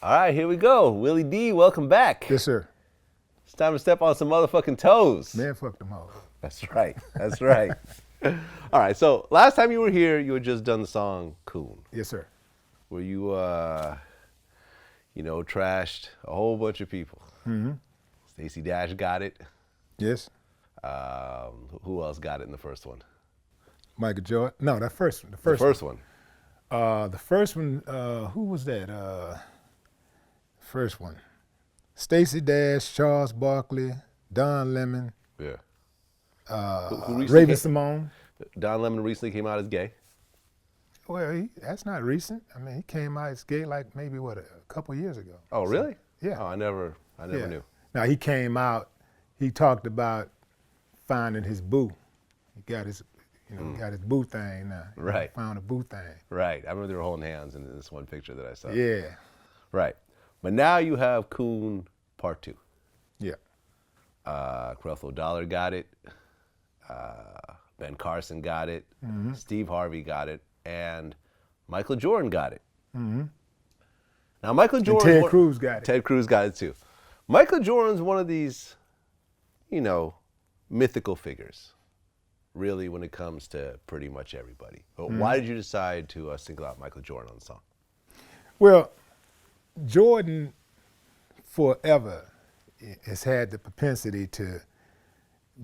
All right, here we go. Willie D, welcome back. Yes, sir. It's time to step on some motherfucking toes. Man, fuck them hoes. That's right. That's right. All right, so last time you were here, you had just done the song Coon, Yes, sir. where you, trashed a whole bunch of people. Mm-hmm. Stacey Dash got it. Yes. Who else got it in the first one? Michael Jordan. No, that first one. The first one. The first one, who was that? First one. Stacey Dash, Charles Barkley, Don Lemon, Yeah. Raven Simone. Don Lemon recently came out as gay. Well, that's not recent. I mean, he came out as gay like maybe, a couple years ago. Oh, really? Yeah. Oh, I never Yeah. knew. Now, he came out, he talked about finding his boo. He got his, got his boo thing now. Right. Found a boo thing. Right. I remember they were holding hands in this one picture that I saw. Yeah. Right. But now you have Coon Part 2. Yeah. Creflo Dollar got it. Ben Carson got it. Mm-hmm. Steve Harvey got it. And Michael Jordan got it. Mm-hmm. Now, Michael Jordan. And Ted Cruz got it. Ted Cruz got it too. Michael Jordan's one of these, mythical figures, really, when it comes to pretty much everybody. But why did you decide to single out Michael Jordan on the song? Well, Jordan forever has had the propensity to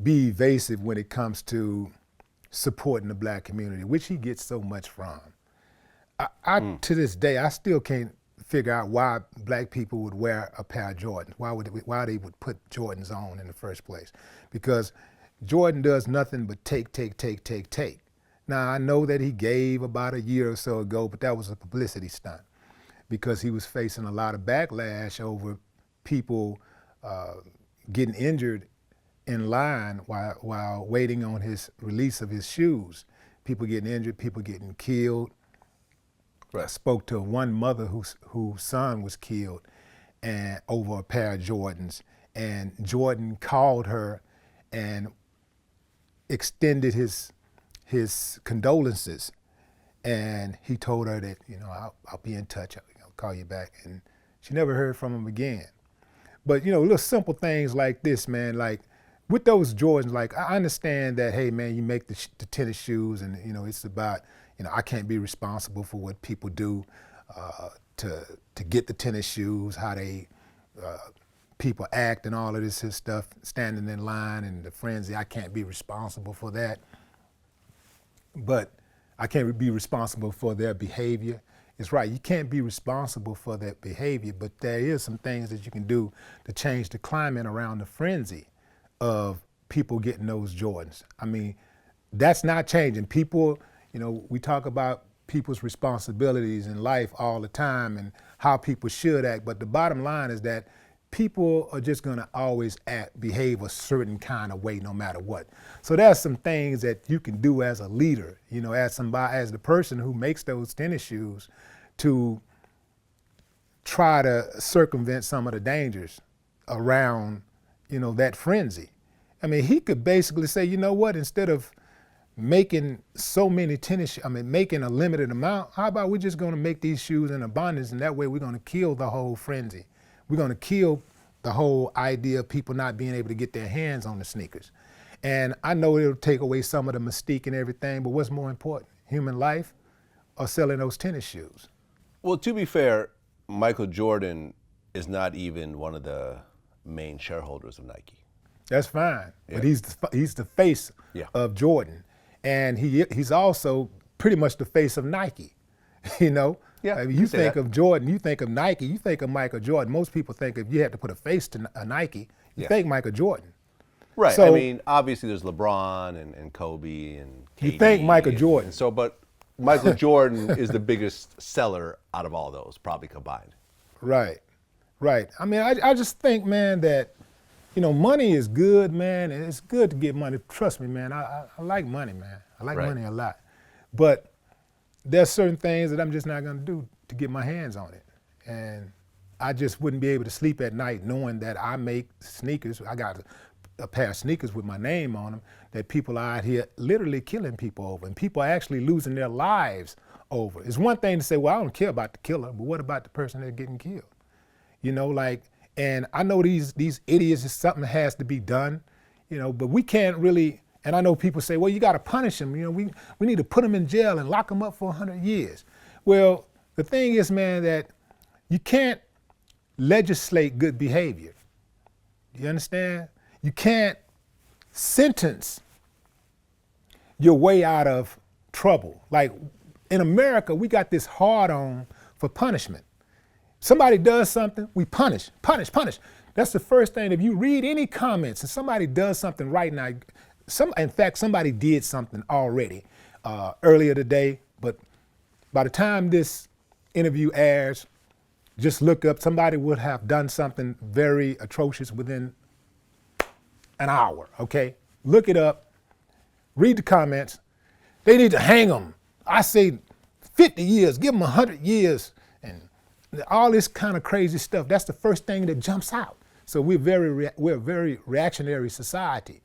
be evasive when it comes to supporting the black community, which he gets so much from. To this day, I still can't figure out why black people would wear a pair of Jordans, why they would put Jordans on in the first place. Because Jordan does nothing but take. Now, I know that he gave about a year or so ago, but that was a publicity stunt because he was facing a lot of backlash over people getting injured in line while waiting on his release of his shoes. People getting injured, people getting killed. Right. I spoke to one mother whose son was killed and over a pair of Jordans, and Jordan called her and extended his condolences, and he told her that I'll be in touch, I'll call you back, and she never heard from him again. But little simple things like this, man, like with those Jordans, like I understand that, hey man, you make the tennis shoes, and it's about I can't be responsible for what people do to get the tennis shoes, how they people act and all of this stuff, standing in line and the frenzy. I can't be responsible for that. But I can't be responsible for their behavior. It's right, you can't be responsible for that behavior, but there is some things that you can do to change the climate around the frenzy of people getting those Jordans. I mean, that's not changing. People, we talk about people's responsibilities in life all the time and how people should act, but the bottom line is that people are just gonna always behave a certain kind of way no matter what. So there's some things that you can do as a leader, as the person who makes those tennis shoes, to try to circumvent some of the dangers around, that frenzy. I mean, he could basically say, you know what, instead of making so many making a limited amount, how about we're just gonna make these shoes in abundance, and that way we're gonna kill the whole frenzy. We're gonna kill the whole idea of people not being able to get their hands on the sneakers. And I know it'll take away some of the mystique and everything, but what's more important, human life or selling those tennis shoes? Well, to be fair, Michael Jordan is not even one of the main shareholders of Nike. That's fine, Yeah. but he's the face Yeah. of Jordan. And he's also pretty much the face of Nike, Yeah, I mean, you you say think that. of Jordan, you think of Nike, you think of Michael Jordan. Most people think if you had to put a face to a Nike, you Yeah. think Michael Jordan. Right. So- I mean, obviously there's LeBron and Kobe and You KD think Michael and- Jordan. and so, but Michael Jordan is the biggest seller out of all those, probably combined. Right. I mean, I just think, man, that, money is good, man, and it's good to get money. Trust me, man, I like money, man. I like Right. money a lot. But there's certain things that I'm just not gonna do to get my hands on it. And I just wouldn't be able to sleep at night knowing that I make sneakers. I got a pair of sneakers with my name on them that people are out here literally killing people over, and people are actually losing their lives over. It's one thing to say, well, I don't care about the killer, but what about the person that's getting killed? you know, like, and I know these idiots, something has to be done, you know, but we can't really, and I know people say, well, you got to punish them, you know, we need to put them in jail and lock them up for 100 years. Well, the thing is, man, that you can't legislate good behavior. You understand? You can't sentence your way out of trouble. Like in America, we got this hard on for punishment. Somebody does something, we punish. That's the first thing. If you read any comments and somebody does something right now, in fact, somebody did something already earlier today, but by the time this interview airs, just look up, somebody would have done something very atrocious within an hour, okay? Look it up, read the comments. They need to hang them. I say 50 years, give them 100 years, and all this kind of crazy stuff. That's the first thing that jumps out. So we're a very reactionary society.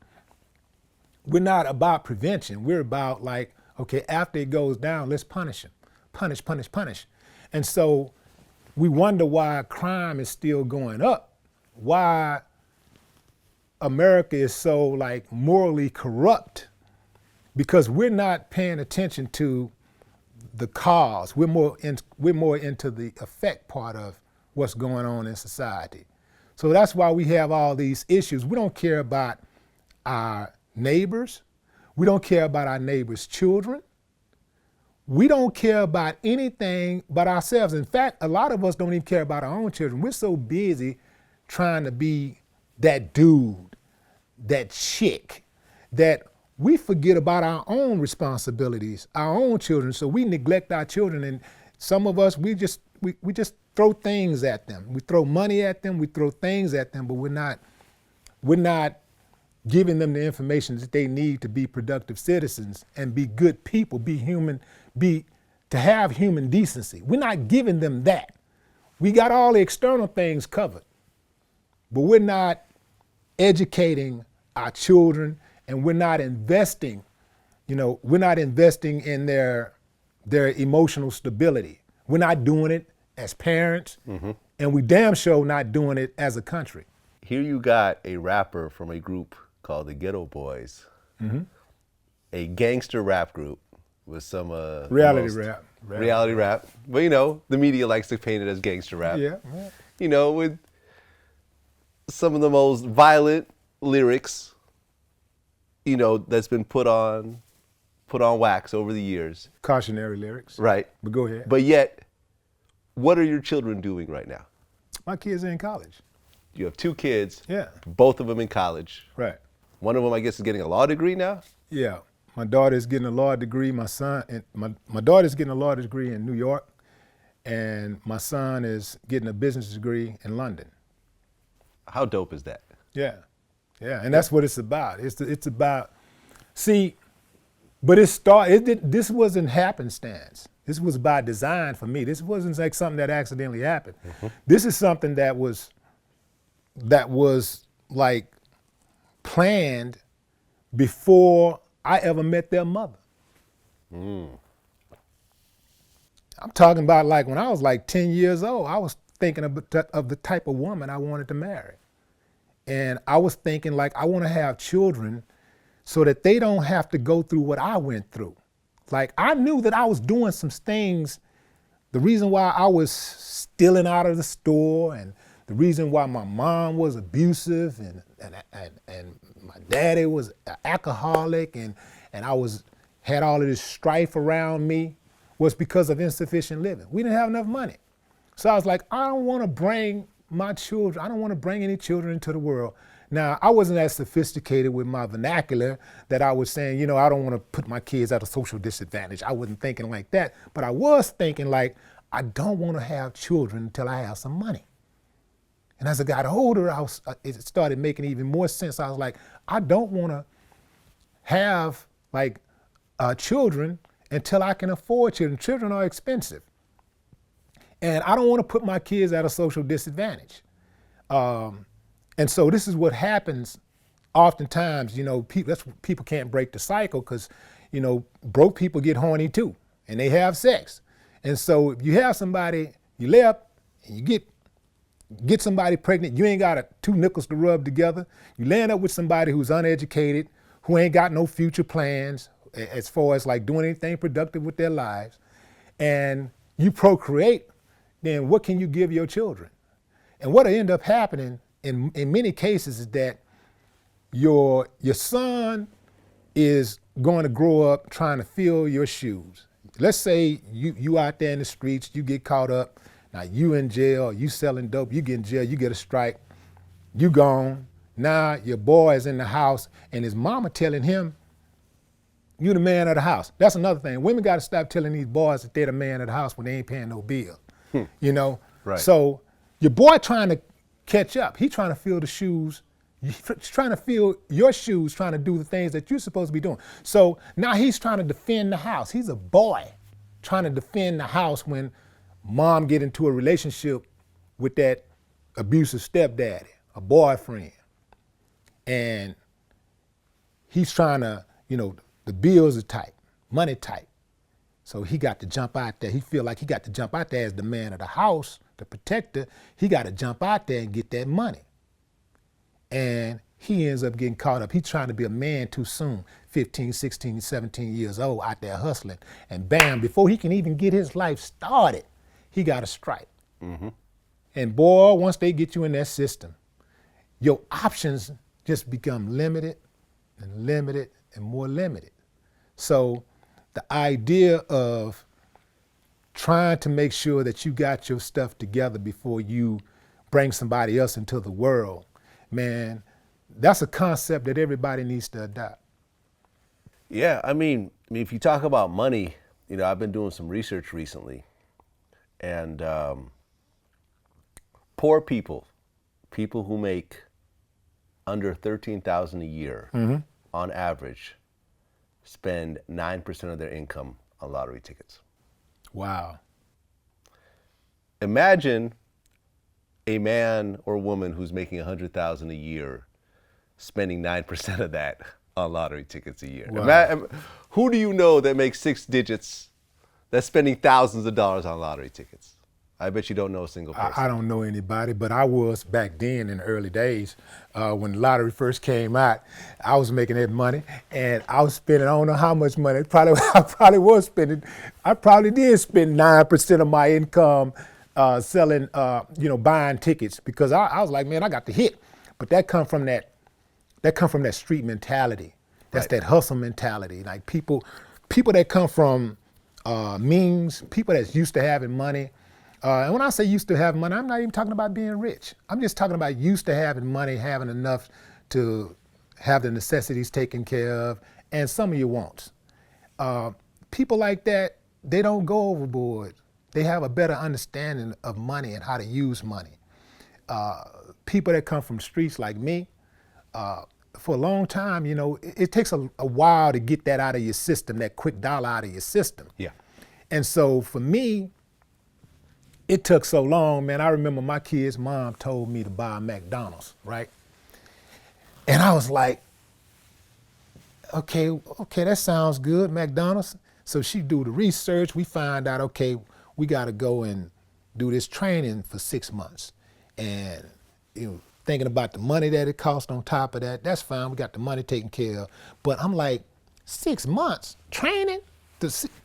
We're not about prevention. We're about like, okay, after it goes down, let's punish them. Punish. And so we wonder why crime is still going up, why America is so like morally corrupt, because we're not paying attention to the cause. We're more into the effect part of what's going on in society. So that's why we have all these issues. We don't care about our neighbors. We don't care about our neighbors' children. We don't care about anything but ourselves. In fact, a lot of us don't even care about our own children. We're so busy trying to be that dude, that chick, that we forget about our own responsibilities, our own children. So we neglect our children, and some of us, we just throw things at them. We throw money at them, we throw things at them, but we're not giving them the information that they need to be productive citizens and be good people, be human, to have human decency. We're not giving them that. We got all the external things covered, but we're not educating our children, and we're not investing, we're not investing in their emotional stability. We're not doing it as parents, and we damn sure not doing it as a country. Here you got a rapper from a group called the Geto Boys, a gangster rap group with some reality rap. But the media likes to paint it as gangster rap. Yeah. With some of the most violent lyrics, that's been put on wax over the years. Cautionary lyrics. Right. But go ahead. But yet, what are your children doing right now? My kids are in college. You have 2 kids. Yeah. Both of them in college. Right. One of them, I guess, is getting a law degree now? Yeah. My daughter's getting a law degree. My daughter's getting a law degree in New York, and my son is getting a business degree in London. How dope is that? Yeah. Yeah, and that's what it's about. It's about, but this wasn't happenstance. This was by design for me. This wasn't like something that accidentally happened. This is something that was like planned before I ever met their mother. I'm talking about like when I was like 10 years old, I was thinking of the type of woman I wanted to marry. And I was thinking like, I want to have children so that they don't have to go through what I went through. Like I knew that I was doing some things. The reason why I was stealing out of the store, and the reason why my mom was abusive, and my daddy was an alcoholic, and I had all of this strife around me, was because of insufficient living. We didn't have enough money. So I was like, I don't want to bring my children, I don't want to bring any children into the world. Now, I wasn't as sophisticated with my vernacular that I was saying, I don't want to put my kids at a social disadvantage. I wasn't thinking like that, but I was thinking like, I don't want to have children until I have some money. And as I got older, it started making even more sense. I was like, I don't want to have like children until I can afford children. Children are expensive. And I don't want to put my kids at a social disadvantage. And so this is what happens oftentimes, people can't break the cycle because, broke people get horny too, and they have sex. And so if you have somebody, you lay up and you get get somebody pregnant, you ain't got two nickels to rub together. You land up with somebody who's uneducated, who ain't got no future plans as far as like doing anything productive with their lives, and you procreate, then what can you give your children? And what'll end up happening in many cases is that your son is going to grow up trying to fill your shoes. Let's say you out there in the streets, you get caught up, now you in jail, you selling dope, you get in jail, you get a strike, you gone. Now your boy is in the house and his mama telling him, you the man of the house. That's another thing. Women got to stop telling these boys that they're the man of the house when they ain't paying no bill. You know? Right. So your boy trying to catch up. He trying to fill the shoes. He's trying to fill your shoes, trying to do the things that you're supposed to be doing. So now he's trying to defend the house. He's a boy trying to defend the house when mom get into a relationship with that abusive stepdaddy, a boyfriend. And he's trying to, the bills are tight, money tight. So he got to jump out there. He feel like he got to jump out there as the man of the house, the protector. He got to jump out there and get that money. And he ends up getting caught up. He's trying to be a man too soon, 15, 16, 17 years old, out there hustling. And bam, before he can even get his life started, he got a strike. Mm-hmm. And boy, once they get you in that system, your options just become limited and limited and more limited. So the idea of trying to make sure that you got your stuff together before you bring somebody else into the world, man, that's a concept that everybody needs to adopt. Yeah, I mean, if you talk about money, I've been doing some research recently, and poor people who make under $13,000 a year, mm-hmm. on average, spend 9% of their income on lottery tickets. Wow. Imagine a man or woman who's making $100,000 a year spending 9% of that on lottery tickets a year. Wow. Who do you know that makes 6 digits that's spending thousands of dollars on lottery tickets? I bet you don't know a single person. I don't know anybody, but I was back then in the early days when the lottery first came out. I was making that money, and I was spending, I don't know how much money. I probably did spend 9% of my income selling, buying tickets, because I was like, man, I got the hit. But that come from that street mentality. That's right. That hustle mentality. Like people that come from means, people that's used to having money. And when I say used to have money, I'm not even talking about being rich. I'm just talking about used to having money, having enough to have the necessities taken care of, and some of your wants. People like that, they don't go overboard. They have a better understanding of money and how to use money. People that come from streets like me, for a long time, it takes a while to get that out of your system, that quick dollar out of your system. Yeah. And so for me, it took so long, man. I remember my kid's mom told me to buy a McDonald's, right? And I was like, okay, that sounds good, McDonald's. So she do the research. We find out, okay, we got to go and do this training for 6 months. And thinking about the money that it cost on top of that, that's fine. We got the money taken care of. But I'm like, 6 months training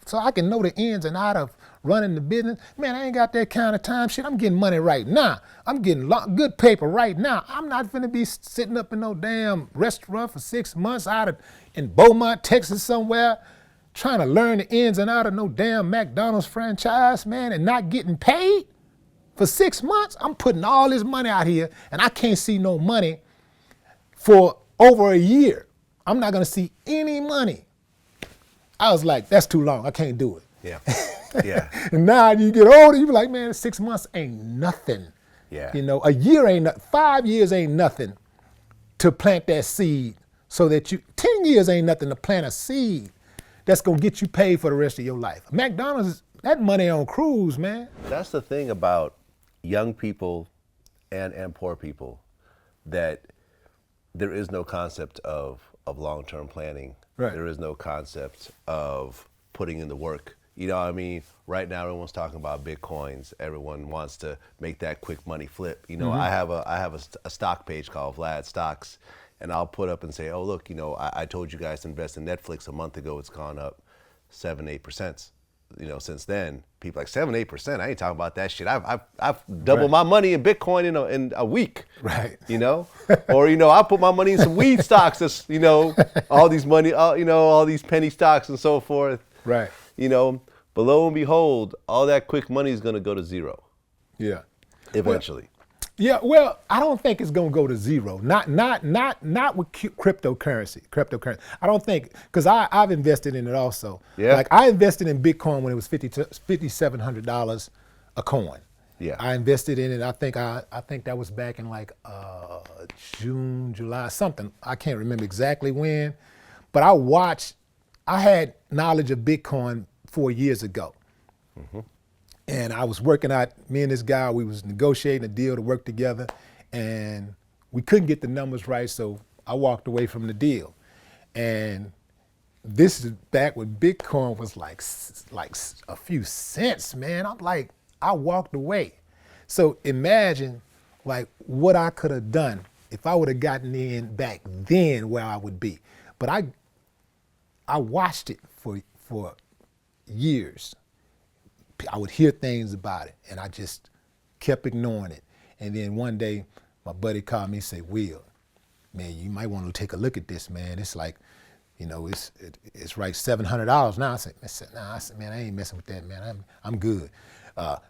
so I can know the ins and outs of running the business? Man, I ain't got that kind of time. Shit, I'm getting money right now. I'm getting good paper right now. I'm not finna be sitting up in no damn restaurant for 6 months in Beaumont, Texas somewhere, trying to learn the ins and outs of no damn McDonald's franchise, man, and not getting paid for 6 months. I'm putting all this money out here, and I can't see no money for over a year. I'm not gonna see any money. I was like, that's too long. I can't do it. Yeah. Yeah. And now you get older, you be like, man, 6 months ain't nothing. Yeah. A year ain't nothing. 5 years ain't nothing to plant that seed so that 10 years ain't nothing to plant a seed that's gonna get you paid for the rest of your life. McDonald's, that money on cruise, man. That's the thing about young people and poor people, that there is no concept of long-term planning. Right. There is no concept of putting in the work. You know what I mean? Right now, everyone's talking about Bitcoins. Everyone wants to make that quick money flip. You know, I have a stock page called Vlad Stocks, and I'll put up and say, oh, look, you know, I told you guys to invest in Netflix a month ago. It's gone up 7-8%. You know, since then, people are like 7-8%. I ain't talking about that shit. I've doubled my money in Bitcoin in a week. Right. You know, or you know, I put my money in some weed stocks. That's, you know, all these money, you know, all these penny stocks and so forth. Right. You know, but lo and behold, all that quick money is going to go to zero. Yeah. Eventually. Well, I don't think it's gonna go to zero. Not with cryptocurrency. I don't think, because I've invested in it also. Yeah. Like I invested in Bitcoin when it was $5,700 a coin. Yeah. I invested in it. I think that was back in like June, July, something. I can't remember exactly when, but I had knowledge of Bitcoin 4 years ago. Mm-hmm. And I was working out, me and this guy, we was negotiating a deal to work together, and we couldn't get the numbers right, so I walked away from the deal. And this is back when Bitcoin was like a few cents, man. I'm like, I walked away. So imagine like what I could have done if I would have gotten in back then, where I would be. But I watched it for years. I would hear things about it, and I just kept ignoring it. And then one day, my buddy called me and said, Will, man, you might want to take a look at this, man. It's like, you know, it's right $700 now. I said, man, I ain't messing with that, man. I'm good.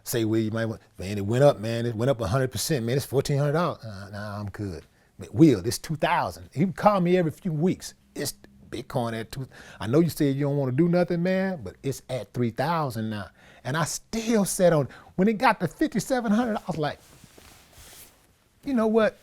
Say, Will, you might want, man, it went up, man. It went up 100%, man. It's $1,400. Nah, I'm good. Man, Will, this 2,000. He would call me every few weeks. It's Bitcoin at 2. I know you said you don't want to do nothing, man, but it's at 3,000 now. And I still sat on, when it got to 5,700, I was like, you know what?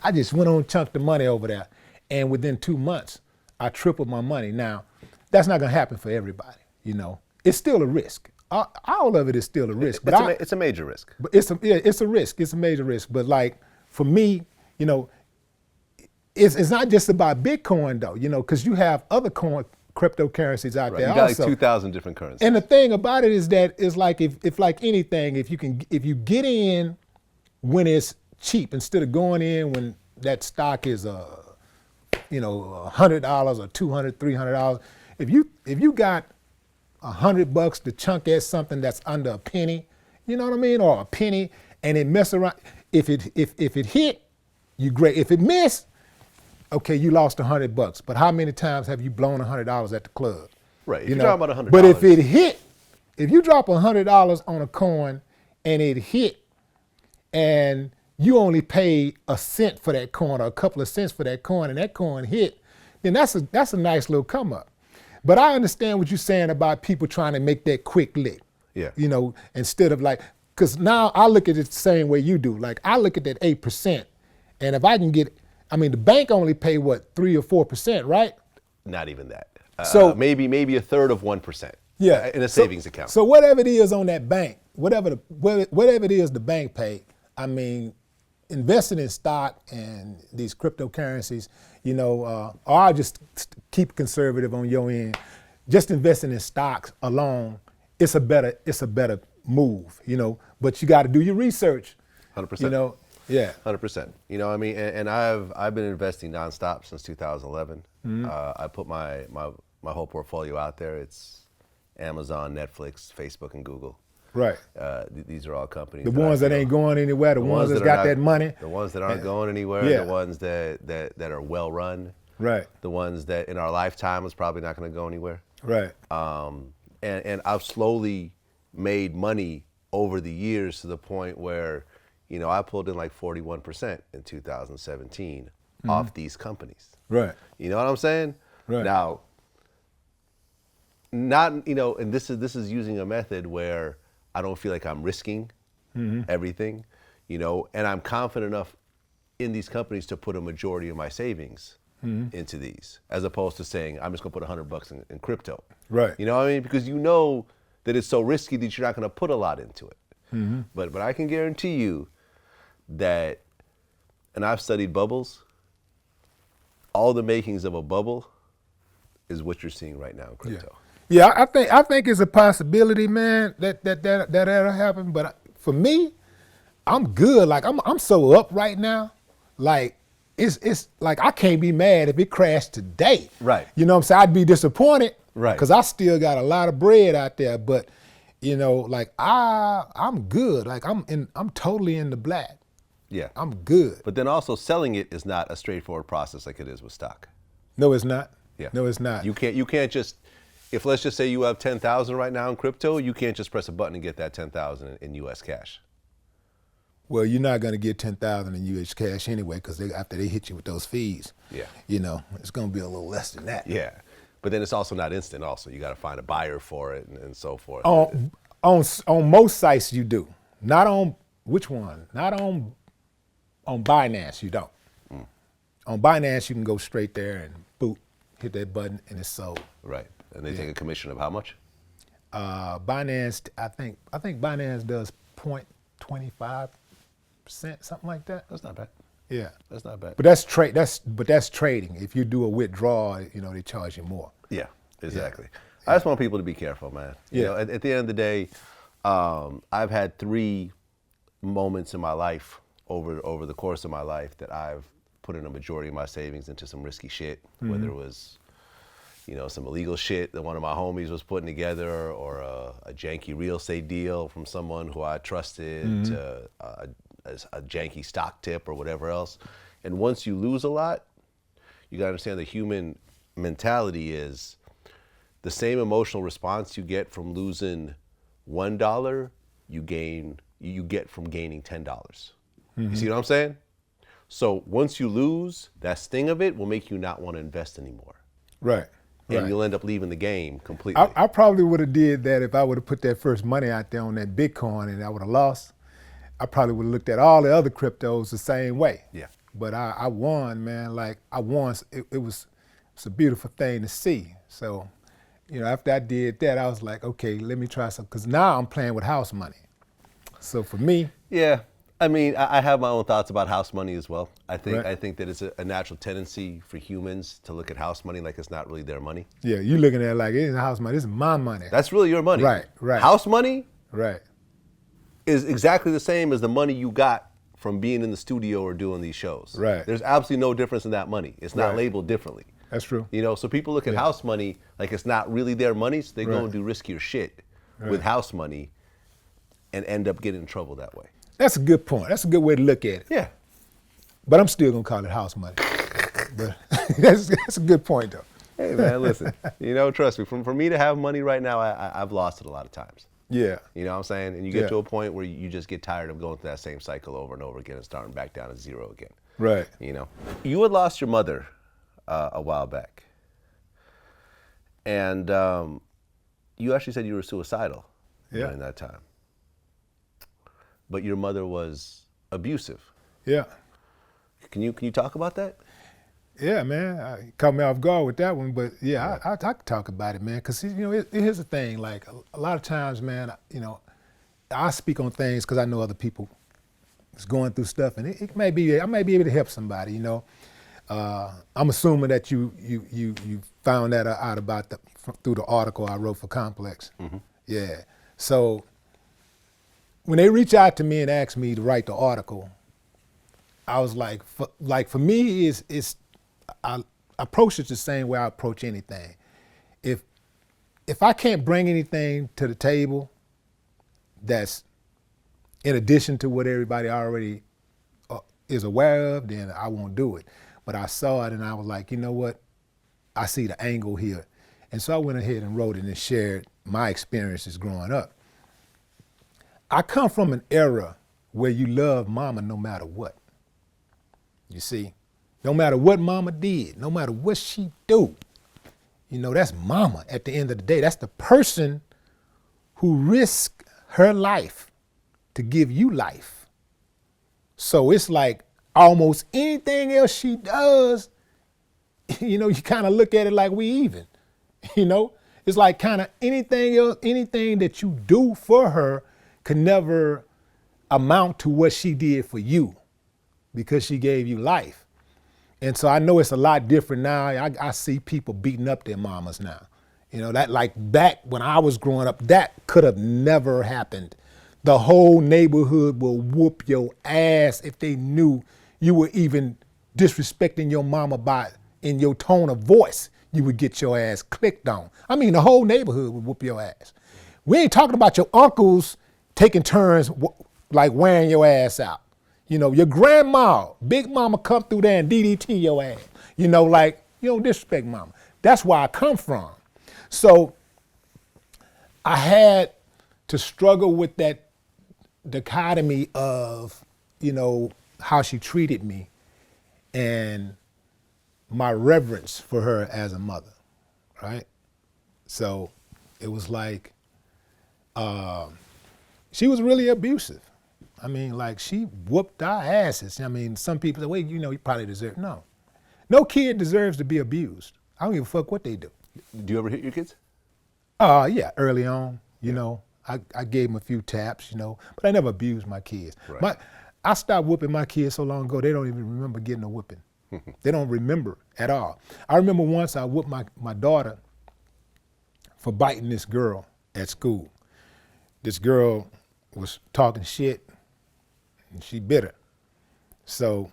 I just went on and chunked the money over there. And within 2 months, I tripled my money. Now, that's not gonna happen for everybody, you know. It's still a risk. All of it is still a risk. It's a major risk. But it's a risk, it's a major risk. But like, for me, you know, it's not just about Bitcoin though, you know, because you have other cryptocurrencies out there. You got also. like 2,000 different currencies. And the thing about it is that it's like if like anything, if you get in when it's cheap instead of going in when that stock is $100 or $200, $300. If you got $100 to chunk at something that's under a penny, you know what I mean, or a penny, and it mess around. If it hit, you great. If it missed, okay, you lost $100, but how many times have you blown $100 at the club? Right, if you're talking about $100. But if it hit, if you drop $100 on a coin and it hit, and you only pay a cent for that coin or a couple of cents for that coin, and that coin hit, then that's a nice little come up. But I understand what you're saying about people trying to make that quick lick. Yeah. You know, instead of like, because now I look at it the same way you do. Like I look at that 8%, and if I can get, I mean, the bank only pay what, 3 or 4%, right? Not even that. So maybe a third of 1%. Yeah. In a savings account. So whatever it is on that bank, whatever it is the bank pay, I mean, investing in stock and these cryptocurrencies, you know, or I'll just keep conservative on your end. Just investing in stocks alone, it's a better move, you know. But you got to do your research. 100%. You know. Yeah. 100%. You know, I mean, and I've been investing nonstop since 2011. Mm-hmm. I put my whole portfolio out there. It's Amazon, Netflix, Facebook, and Google. Right. These are all companies. The ones that ain't going anywhere. The ones that's got that money. The ones that aren't going anywhere. Yeah. The ones that are well run. Right. The ones that in our lifetime is probably not going to go anywhere. Right. And I've slowly made money over the years to the point where, you know, I pulled in like 41% in 2017 off these companies. Right. You know what I'm saying? Right. Now, not, you know, and this is using a method where I don't feel like I'm risking everything, you know, and I'm confident enough in these companies to put a majority of my savings into these, as opposed to saying, I'm just gonna put $100 in crypto. Right. You know what I mean? Because you know that it's so risky that you're not gonna put a lot into it. But I can guarantee you that, and I've studied bubbles, all the makings of a bubble is what you're seeing right now in crypto. Yeah, I think it's a possibility, man, that'll happen. But for me, I'm good. Like I'm so up right now. Like it's like I can't be mad if it crashed today. Right. You know what I'm saying? I'd be disappointed. Right. Because I still got a lot of bread out there. But you know, like I'm good. Like I'm totally in the black. Yeah. I'm good. But then also selling it is not a straightforward process like it is with stock. No, it's not. Yeah. No, it's not. You can't just, if let's just say you have 10,000 right now in crypto, you can't just press a button and get that 10,000 in US cash. Well, you're not going to get 10,000 in US cash anyway, because after they hit you with those fees, Yeah. you know, it's going to be a little less than that. Yeah. But then it's also not instant also. You got to find a buyer for it and so forth. On most sites you do. Not on, which one? Not on Binance you don't. On Binance you can go straight there and boop, hit that button and it's sold. Right. And they take a commission of how much? Binance, I think Binance does 0.25%, something like that. That's not bad. Yeah. That's not bad. But that's trading. If you do a withdrawal, you know, they charge you more. Yeah, exactly. I just want people to be careful, man. You know, at the end of the day, I've had 3 moments in my life over the course of my life that I've put in a majority of my savings into some risky shit, whether it was, you know, some illegal shit that one of my homies was putting together, or a janky real estate deal from someone who I trusted, to a janky stock tip or whatever else. And once you lose a lot, you gotta understand the human mentality is the same emotional response you get from losing $1, you get from gaining $10. You see what I'm saying? So once you lose, that sting of it will make you not want to invest anymore. Right. And you'll end up leaving the game completely. I probably would have did that if I would have put that first money out there on that Bitcoin and I would have lost. I probably would have looked at all the other cryptos the same way. Yeah. But I won, man. Like I won. It's a beautiful thing to see. So, you know, after I did that, I was like, okay, let me try some. Because now I'm playing with house money. So for me. Yeah. I mean, I have my own thoughts about house money as well. I think that it's a natural tendency for humans to look at house money like it's not really their money. Yeah, you looking at it like it isn't house money. This is my money. That's really your money. Right, right. House money Right. is exactly the same as the money you got from being in the studio or doing these shows. Right. There's absolutely no difference in that money. It's not labeled differently. That's true. You know, so people look at house money like it's not really their money, so they go and do riskier shit with house money and end up getting in trouble that way. That's a good point. That's a good way to look at it. Yeah. But I'm still gonna call it house money. But that's a good point though. Hey man, listen, you know, trust me, for me to have money right now, I've lost it a lot of times. Yeah. You know what I'm saying? And you get to a point where you just get tired of going through that same cycle over and over again and starting back down at zero again. Right. You know? You had lost your mother a while back. And you actually said you were suicidal during that time. But your mother was abusive. Yeah. Can you talk about that? Yeah, man. You caught me off guard with that one, but yeah, I can talk about it, man. Because you know, here's the thing. Like a lot of times, man, you know, I speak on things because I know other people is going through stuff, and I may be able to help somebody. You know, I'm assuming that you found that out about through the article I wrote for Complex. Mm-hmm. Yeah. So when they reach out to me and ask me to write the article, I was like, for me, I approach it the same way I approach anything. If I can't bring anything to the table that's in addition to what everybody already is aware of, then I won't do it. But I saw it and I was like, you know what? I see the angle here. And so I went ahead and wrote it and shared my experiences growing up. I come from an era where you love mama no matter what. You see, no matter what mama did, no matter what she do, you know, that's mama at the end of the day. That's the person who risked her life to give you life. So it's like almost anything else she does, you know, you kind of look at it like we even, you know? It's like kind of anything else, anything that you do for her can never amount to what she did for you because she gave you life. And so I know it's a lot different now. I see people beating up their mamas now. You know, that like back when I was growing up, that could have never happened. The whole neighborhood will whoop your ass if they knew you were even disrespecting your mama by in your tone of voice. You would get your ass clicked on. I mean, the whole neighborhood would whoop your ass. We ain't talking about your uncles taking turns like wearing your ass out. You know, your grandma, big mama come through there and DDT your ass. You know, like, you don't disrespect mama. That's where I come from. So I had to struggle with that dichotomy of, you know, how she treated me and my reverence for her as a mother, right? So it was like, she was really abusive. I mean, like, she whooped our asses. I mean, some people say, well, you know, you probably deserve, no. No kid deserves to be abused. I don't give a fuck what they do. Do you ever hit your kids? Yeah, early on, you know, I gave them a few taps, you know, but I never abused my kids. Right. I stopped whooping my kids so long ago, they don't even remember getting a whooping. They don't remember at all. I remember once I whooped my daughter for biting this girl at school. This girl was talking shit and she bit her. So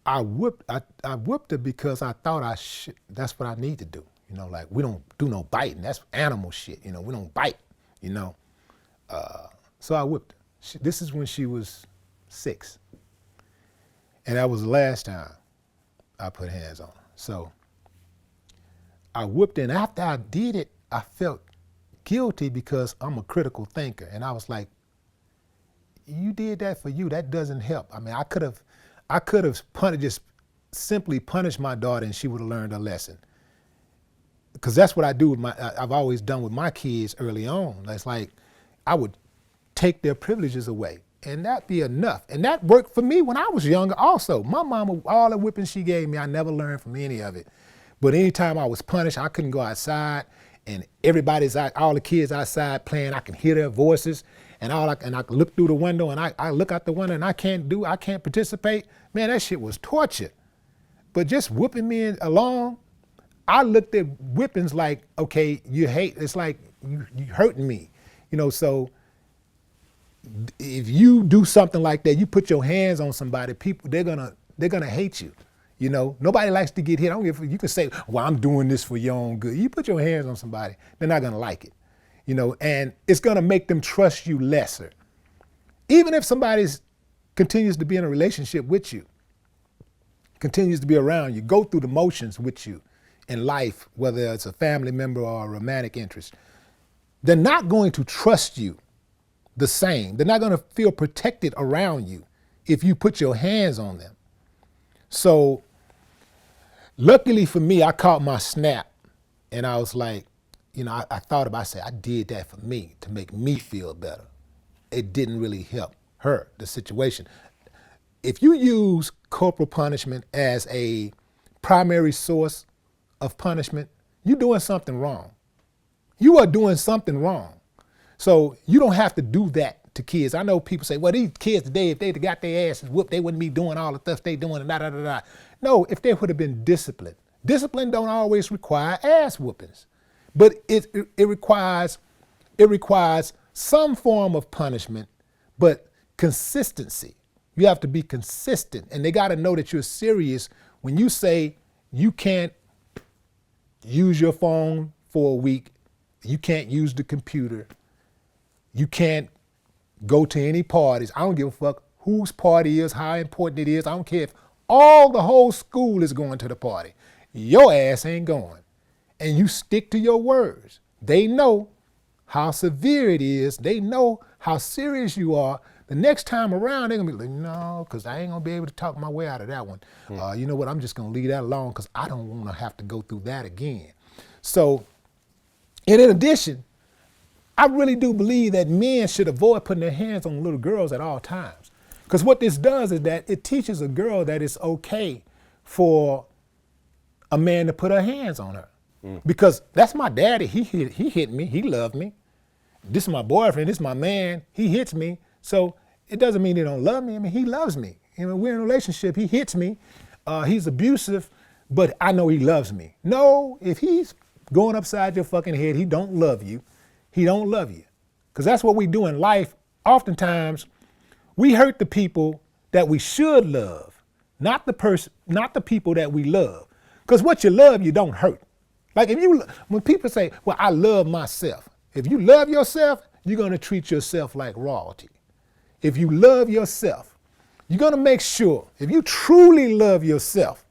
I whooped her because I thought that's what I need to do. You know, like, we don't do no biting. That's animal shit. You know, we don't bite, you know. So I whipped her. This is when she was 6. And that was the last time I put hands on her. So I whipped her, and after I did it, I felt guilty because I'm a critical thinker. And I was like, you did that for you. That doesn't help. I mean, I could have just simply punished my daughter and she would have learned a lesson. Because that's what I do with I've always done with my kids early on. It's like, I would take their privileges away and that'd be enough. And that worked for me when I was younger also. My mama, all the whipping she gave me, I never learned from any of it. But anytime I was punished, I couldn't go outside and everybody's out, all the kids outside playing, I can hear their voices and I can look through the window and I look out the window and I can't participate. Man, that shit was torture. But just whooping me along, I looked at whippings like, okay, it's like you hurting me, you know, so if you do something like that, you put your hands on somebody, people, they're gonna hate you, you know. Nobody likes to get hit. I don't give, you can say, well, I'm doing this for your own good. You put your hands on somebody, they're not gonna like it, you know, and it's gonna make them trust you lesser. Even if somebody continues to be in a relationship with you, continues to be around you, go through the motions with you in life, whether it's a family member or a romantic interest, they're not going to trust you the same. They're not going to feel protected around you if you put your hands on them. So luckily for me, I caught my snap and I was like, you know, I thought about, I said, I did that for me to make me feel better. It didn't really help her, the situation. If you use corporal punishment as a primary source of punishment, you're doing something wrong. You are doing something wrong. So you don't have to do that to kids. I know people say, well, these kids today, if they got their asses whooped, they wouldn't be doing all the stuff they doing and da da da da. No, if they would have been disciplined. Discipline don't always require ass whoopings, but it requires some form of punishment, but consistency. You have to be consistent, and they got to know that you're serious when you say you can't use your phone for a week, you can't use the computer, you can't go to any parties. I don't give a fuck whose party is, how important it is. I don't care if the whole school is going to the party. Your ass ain't going. And you stick to your words. They know how severe it is. They know how serious you are. The next time around, they're gonna be like, no, because I ain't gonna be able to talk my way out of that one. You know what, I'm just gonna leave that alone because I don't wanna have to go through that again. So, and in addition, I really do believe that men should avoid putting their hands on little girls at all times. Because what this does is that it teaches a girl that it's okay for a man to put her hands on her. Because that's my daddy, he hit me, he loved me. This is my boyfriend, this is my man, he hits me. So it doesn't mean he don't love me. I mean, he loves me. You know, we're in a relationship. He hits me. He's abusive, but I know he loves me. No, if he's going upside your fucking head. He don't love you. He don't love you. Because that's what we do in life. Oftentimes, we hurt the people that we should love, not the people that we love. Because what you love, you don't hurt. Like when people say, well, I love myself. If you love yourself, you're going to treat yourself like royalty. If you love yourself, you're going to make sure, if you truly love yourself,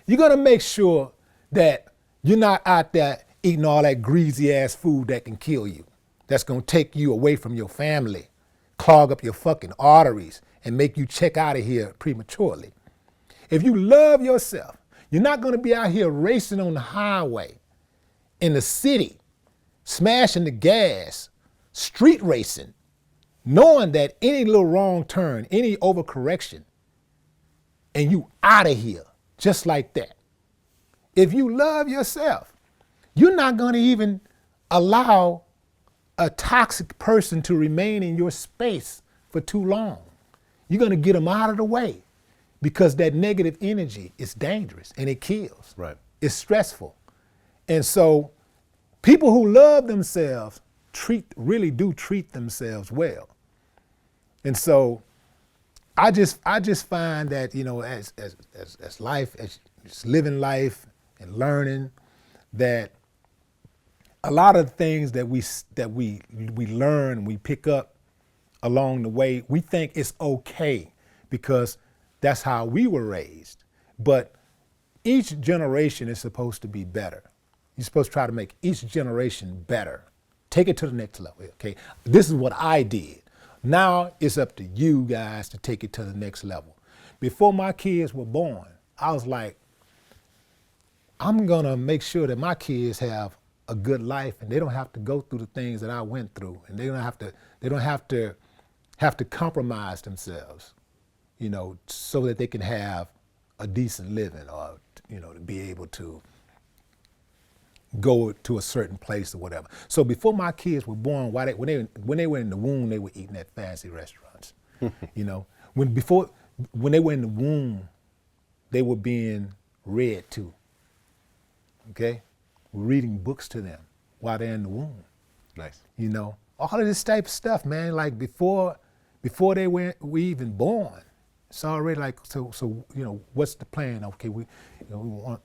you're going to make sure that you're not out there eating all that greasy ass food that can kill you. That's going to take you away from your family, clog up your fucking arteries, and make you check out of here prematurely. If you love yourself, you're not going to be out here racing on the highway, in the city, smashing the gas, street racing, knowing that any little wrong turn, any overcorrection, and you out of here just like that. If you love yourself, you're not going to even allow a toxic person to remain in your space for too long. You're going to get them out of the way because that negative energy is dangerous and it kills. Right. It's stressful. And so people who love themselves really do treat themselves well. And so I just find that, you know, as life, as just living life and learning, that a lot of things that we learn, we pick up along the way, we think it's okay because that's how we were raised. But each generation is supposed to be better. You're supposed to try to make each generation better. Take it to the next level, okay? This is what I did. Now it's up to you guys to take it to the next level. Before my kids were born, I was like, I'm gonna make sure that my kids have a good life and they don't have to go through the things that I went through, and they don't have to compromise themselves, you know, so that they can have a decent living, or, you know, to be able to go to a certain place or whatever. So before my kids were born, when they were in the womb, they were eating at fancy restaurants. You know, when they were in the womb, they were being read to. Okay, we're reading books to them while they're in the womb. Nice. You know, all of this type of stuff, man. Like before they were even born, it's already like so. You know, what's the plan? Okay, we want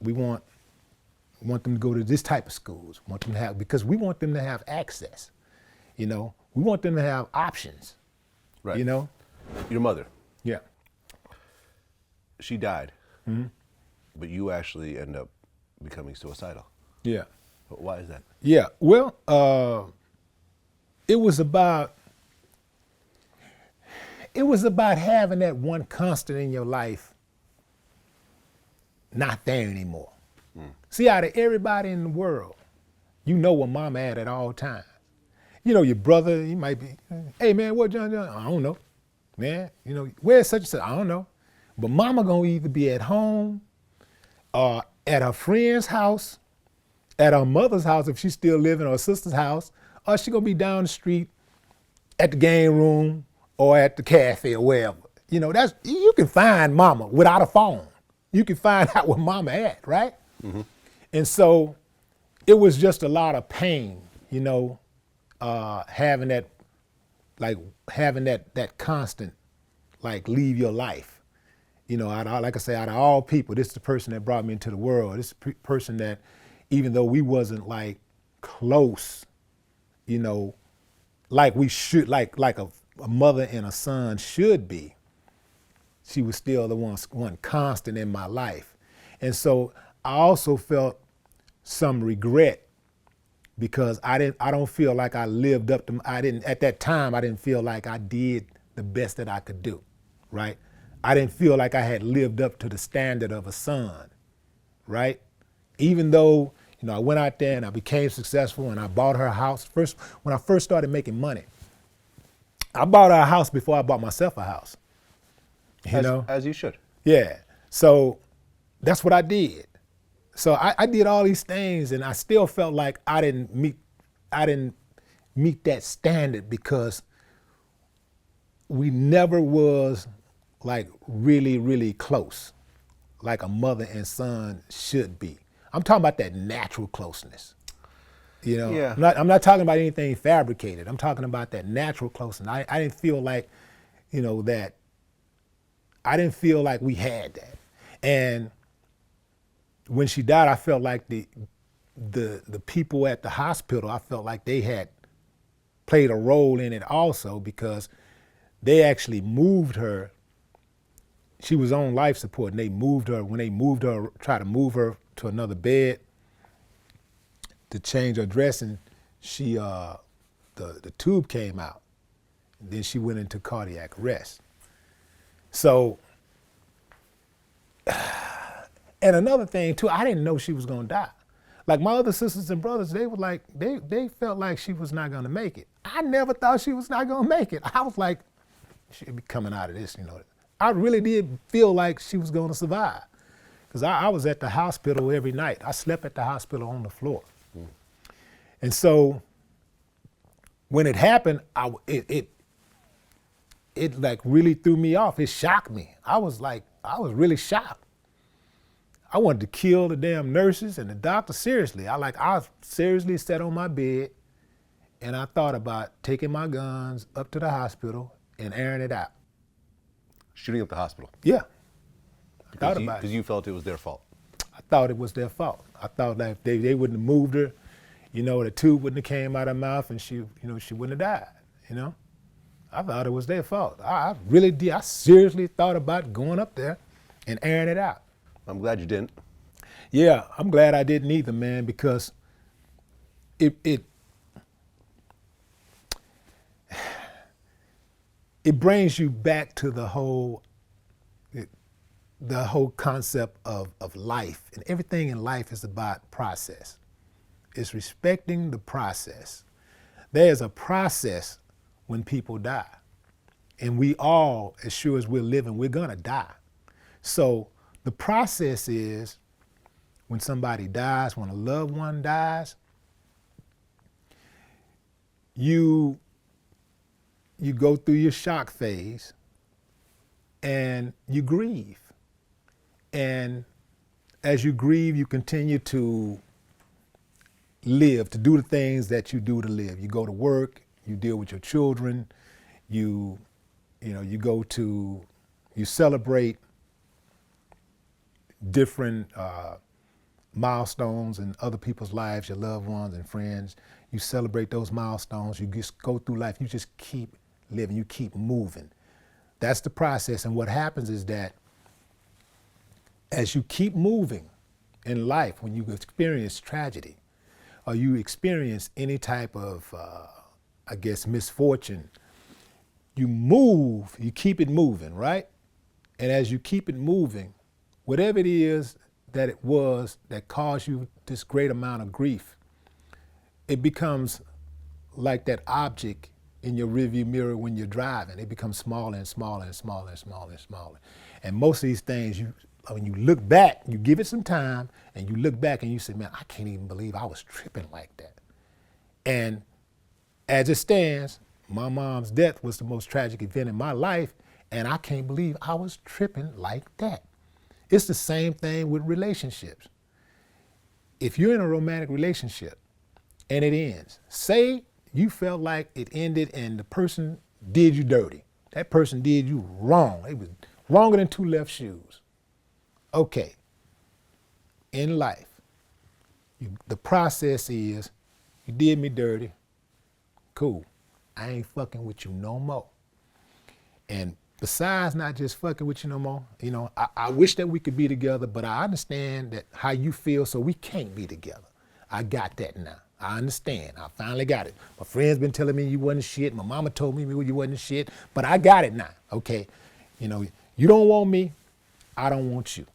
them to go to this type of schools. Want them to have, because we want them to have access. You know, we want them to have options. Right. You know, Your mother, yeah. she died, Mm-hmm. but you actually end up becoming suicidal. Yeah. Why is that? Yeah. Well, it was about having that one constant in your life not there anymore. See, out of everybody in the world, you know where mama at all times. You know, your brother, he might be, hey man, what John? I don't know. Man, you know, where's such and such? I don't know. But mama gonna either be at home, at her friend's house, at her mother's house if she's still living, or her sister's house, or she gonna be down the street at the game room or at the cafe or wherever. You know, you can find mama without a phone. You can find out where mama at, right? Mm-hmm. And so it was just a lot of pain, you know, having that constant, like, leave your life. You know, like I say, out of all people, this is the person that brought me into the world. This is the person that, even though we wasn't like close, you know, like we should, like a mother and a son should be, she was still the one constant in my life. And so I also felt some regret because I don't feel like I lived up to, at that time, I didn't feel like I did the best that I could do, right? I didn't feel like I had lived up to the standard of a son, right? Even though, you know, I went out there and I became successful and I bought her a house. When I first started making money, I bought her a house before I bought myself a house. You know? As you should. Yeah. So that's what I did. So I did all these things and I still felt like I didn't meet that standard because we never was like really, really close, like a mother and son should be. I'm talking about that natural closeness. You know, Yeah. I'm not talking about anything fabricated. I'm talking about that natural closeness. I didn't feel like, you know, that. I didn't feel like we had that. And when she died, I felt like the people at the hospital, I felt like they had played a role in it also, because they actually moved her. She was on life support, and they moved her. When they moved her, tried to move her to another bed to change her dressing, she the tube came out. And then she went into cardiac arrest. So, and another thing too, I didn't know she was gonna die. Like my other sisters and brothers, they were like, they felt like she was not gonna make it. I never thought she was not gonna make it. I was like, she'll be coming out of this, you know. I really did feel like she was gonna survive. Because I was at the hospital every night. I slept at the hospital on the floor. And so when it happened, it like really threw me off. It shocked me. I was really shocked. I wanted to kill the damn nurses and the doctor seriously. I seriously sat on my bed and I thought about taking my guns up to the hospital and airing it out. Shooting up the hospital. Yeah. I Because thought about it. Because you felt it was their fault. I thought it was their fault. I thought that if they wouldn't have moved her, you know, the tube wouldn't have came out of her mouth and she wouldn't have died, you know? I thought it was their fault. I really did. I seriously thought about going up there and airing it out. I'm glad you didn't. Yeah, I'm glad I didn't either, man, because it brings you back to the whole concept of life. And everything in life is about process. It's respecting the process. There's a process when people die. And we all, as sure as we're living, we're gonna die. So the process is when somebody dies, when a loved one dies, you go through your shock phase and you grieve. And as you grieve, you continue to live, to do the things that you do to live. You go to work, you deal with your children, you celebrate different milestones in other people's lives, your loved ones and friends. You celebrate those milestones. You just go through life. You just keep living. You keep moving. That's the process. And what happens is that as you keep moving in life, when you experience tragedy or you experience any type of, misfortune, you move, you keep it moving, right? And as you keep it moving, whatever it is that it was that caused you this great amount of grief, it becomes like that object in your rearview mirror when you're driving. It becomes smaller and smaller and smaller and smaller and smaller. And most of these things, when you look back, you give it some time, and you look back and you say, man, I can't even believe I was tripping like that. And as it stands, my mom's death was the most tragic event in my life, and I can't believe I was tripping like that. It's the same thing with relationships. If you're in a romantic relationship and it ends, say you felt like it ended and the person did you dirty. That person did you wrong. It was wronger than two left shoes. Okay, in life, the process is, you did me dirty, cool. I ain't fucking with you no more. And besides not just fucking with you no more, you know, I wish that we could be together, but I understand that how you feel, so we can't be together. I got that now. I understand. I finally got it. My friends been telling me you wasn't shit. My mama told me you wasn't shit, but I got it now, okay? You know, you don't want me, I don't want you.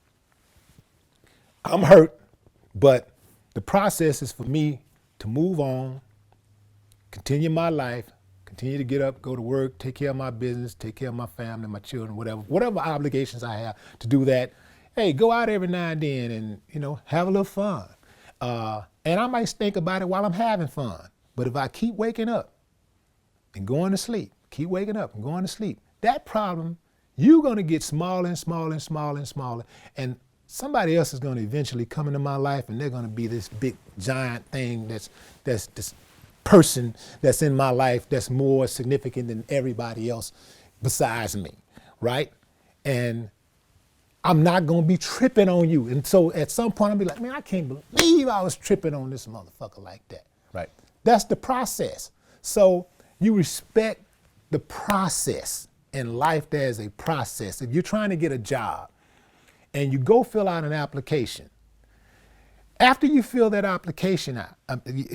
I'm hurt, but the process is for me to move on, continue my life, continue to get up, go to work, take care of my business, take care of my family, my children, whatever obligations I have to do that. Hey, go out every now and then and, you know, have a little fun. And I might think about it while I'm having fun. But if I keep waking up and going to sleep, keep waking up and going to sleep, that problem, you're gonna get smaller and smaller and smaller and smaller. And somebody else is going to eventually come into my life, and they're going to be this big giant thing that's this person that's in my life that's more significant than everybody else besides me, right? And I'm not going to be tripping on you. And so at some point I'll be like, man, I can't believe I was tripping on this motherfucker like that. Right. That's the process. So you respect the process. In life, there's a process. If you're trying to get a job and you go fill out an application, after you fill that application out,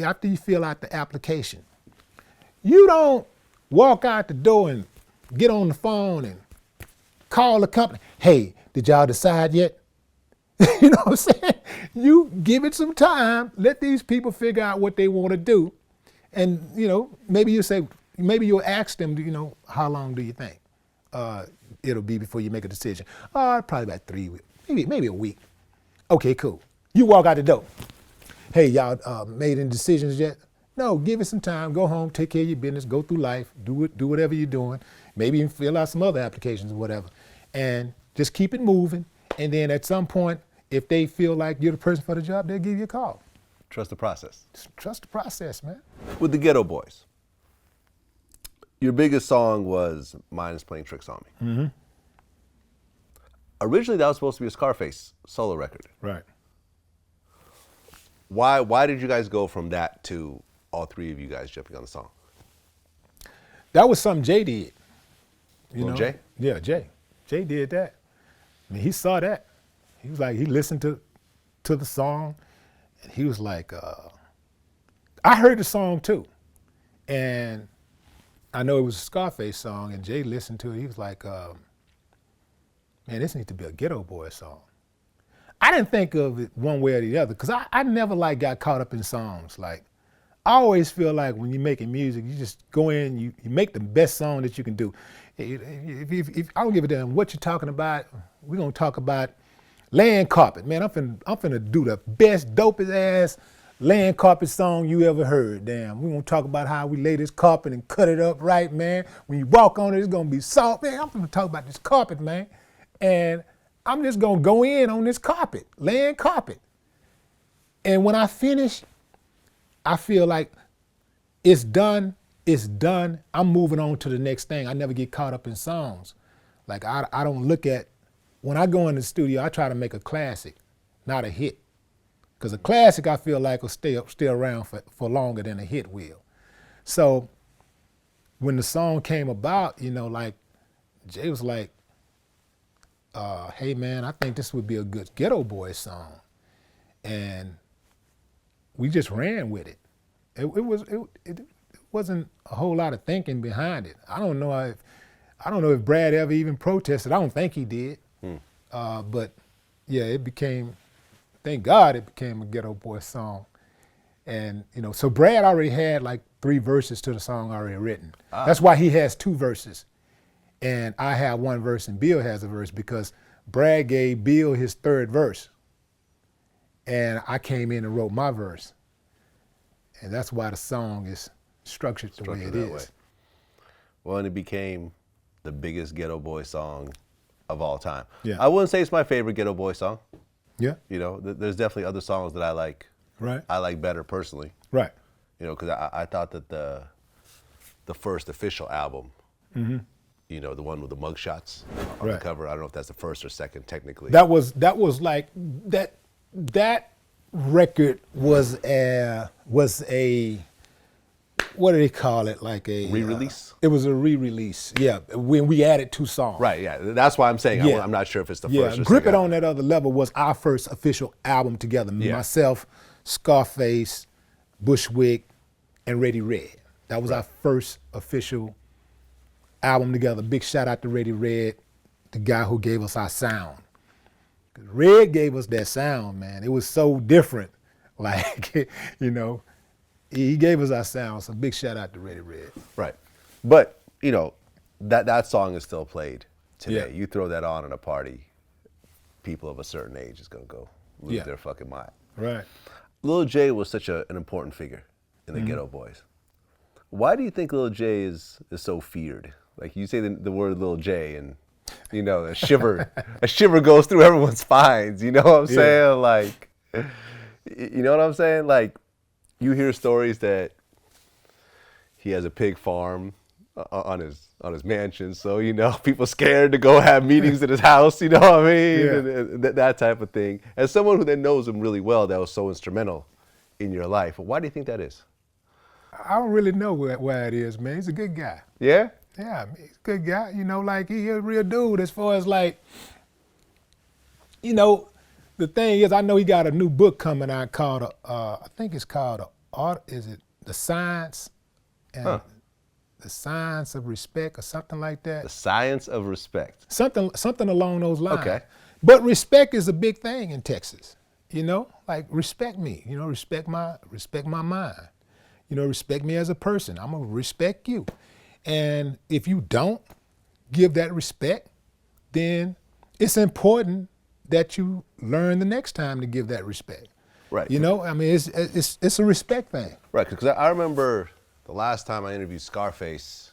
after you fill out the application, you don't walk out the door and get on the phone and call the company. Hey, did y'all decide yet? You know what I'm saying? You give it some time, let these people figure out what they want to do. And, you know, maybe you'll ask them, you know, how long do you think it'll be before you make a decision? Probably about 3 weeks, maybe a week. Okay, cool. You walk out the door. Hey, y'all made any decisions yet? No, give it some time, go home, take care of your business, go through life, do whatever you're doing, maybe even fill out some other applications or whatever. And just keep it moving. And then at some point, if they feel like you're the person for the job, they'll give you a call. Trust the process. Trust the process, man. With the Geto Boys, your biggest song was Mine Is Playing Tricks on Me. Mm-hmm. Originally, that was supposed to be a Scarface solo record. Right. Why did you guys go from that to all three of you guys jumping on the song? That was something Jay did. You know? Jay? Yeah, Jay. Jay did that. I mean, he saw that. He was like, he listened to the song, and he was like, I heard the song too. And I know it was a Scarface song, and Jay listened to it. He was like, man, this needs to be a Geto Boy song. I didn't think of it one way or the other, because I never like got caught up in songs. Like, I always feel like when you're making music, you just go in, you make the best song that you can do. If I don't give a damn what you're talking about, we're gonna talk about Land Carpet. Man, I'm finna do the best, dopest ass Land Carpet song you ever heard. Damn, we're gonna talk about how we lay this carpet and cut it up right, man. When you walk on it, it's gonna be soft. Man, I'm finna talk about this carpet, man. And I'm just gonna go in on this carpet, Land Carpet. And when I finish, I feel like it's done. It's done. I'm moving on to the next thing. I never get caught up in songs. Like I don't look at, when I go in the studio, I try to make a classic, not a hit. Because a classic, I feel like, will stay around for longer than a hit will. So when the song came about, you know, like, Jay was like, hey man, I think this would be a good Geto Boy song. And we just ran with it. It wasn't a whole lot of thinking behind it. I don't know if Brad ever even protested. I don't think he did. But yeah, it became, thank God it became a Geto Boy song. And you know, so Brad already had like 3 verses to the song already written. That's why he has 2 verses. And I have 1 verse and Bill has a verse, because Brad gave Bill his 3rd verse. And I came in and wrote my verse. And that's why the song is structured the way it is. Well, and it became the biggest Geto Boy song of all time. Yeah. I wouldn't say it's my favorite Geto Boy song. Yeah. You know, there's definitely other songs that I like. Right. I like better personally. Right. You know, because I thought that the first official album, you know, the one with the mugshots on the cover, I don't know if that's the first or second technically. That was like that record was a what do they call it? Like a re-release? It was a re-release. Yeah, when we added 2 songs. Right. Yeah. That's why I'm saying I'm not sure if it's the first or Grip second. It on That Other Level was our first official album together. Yeah. Myself, Scarface, Bushwick, and Ready Red. That was our first official album together. Big shout out to Ready Red, the guy who gave us our sound. Red gave us that sound, man. It was so different. Like, you know, he gave us our sound. So big shout out to Ready Red. Right. But, you know, that song is still played today. Yeah. You throw that on in a party, people of a certain age is going to go lose their fucking mind. Right. Lil J was such an important figure in the Geto Boys. Why do you think Lil J is so feared? Like, you say the word Lil J and You know, a shiver goes through everyone's spines. You know what I'm saying? Like, you know what I'm saying? Like, you hear stories that he has a pig farm on his mansion, so you know people scared to go have meetings at his house. You know what I mean? And that type of thing. As someone who then knows him really well, that was so instrumental in your life. Why do you think that is? I don't really know where it is, man. He's a good guy. Yeah? Yeah, he's a good guy. You know, like he's a real dude as far as like, you know, the thing is, I know he got a new book coming out called, I think it's called, The Science and The Science of Respect or something like that. The Science of Respect. Something along those lines. Okay. But respect is a big thing in Texas. You know, like respect me. You know, respect my mind. You know, respect me as a person. I'm gonna respect you. And if you don't give that respect, then it's important that you learn the next time to give that respect. Right. You know, I mean, it's a respect thing. Right, because I remember the last time I interviewed Scarface,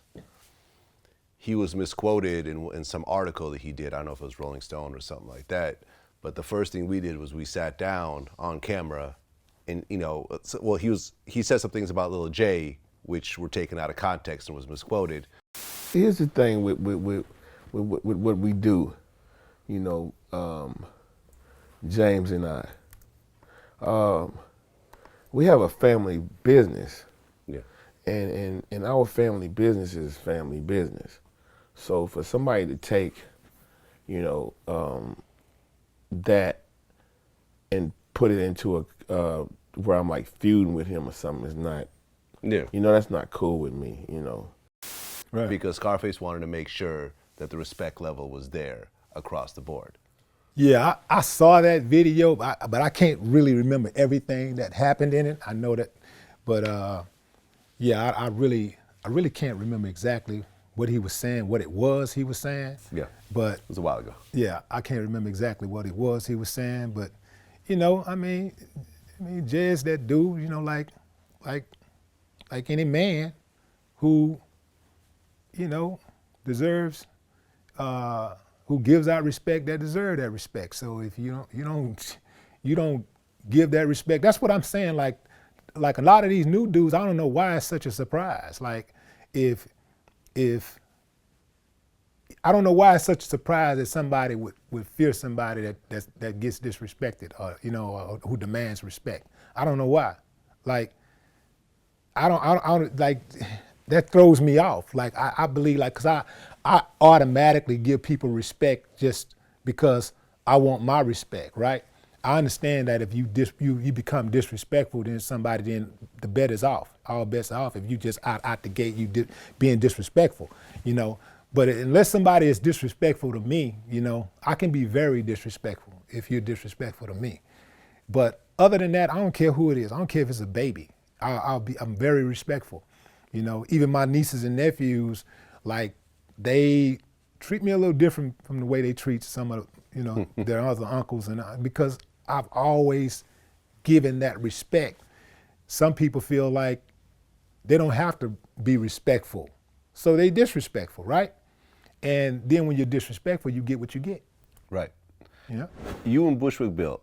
he was misquoted in some article that he did. I don't know if it was Rolling Stone or something like that. But the first thing we did was we sat down on camera, and you know, well, he said some things about Lil J, which were taken out of context and was misquoted. Here's the thing with what we do, you know, James and I. We have a family business. Yeah. And our family business is family business. So for somebody to take, you know, that and put it into a where I'm like feuding with him or something is not, Yeah. you know, that's not cool with me, you know. Right. Because Scarface wanted to make sure that the respect level was there across the board. Yeah, I saw that video, but I can't really remember everything that happened in it. I know that, but yeah, I really can't remember exactly what he was saying, what it was he was saying. Yeah. But It was a while ago. yeah, I can't remember exactly what it was he was saying, but you know, I mean, Jay's that dude, you know, like any man who, you know, deserves, who gives out respect that deserve that respect. So if you don't give that respect, that's what I'm saying. Like a lot of these new dudes, I don't know why it's such a surprise. Like if I don't know why it's such a surprise that somebody would fear somebody that gets disrespected or, you know, or who demands respect. I don't know why. Like, I don't like, that throws me off. Like, I believe, like, cause I automatically give people respect just because I want my respect, right? I understand that if you become disrespectful, then the bet is off. All bets are off if you just out the gate being disrespectful, you know. But unless somebody is disrespectful to me, you know, I can be very disrespectful if you're disrespectful to me. But other than that, I don't care who it is. I don't care if it's a baby. I'm very respectful. You know, even my nieces and nephews, like, they treat me a little different from the way they treat some of, you know, their other uncles, and because I've always given that respect. Some people feel like they don't have to be respectful, so they disrespectful, right? And then when you're disrespectful, you get what you get. Right. Yeah. You and Bushwick Bill,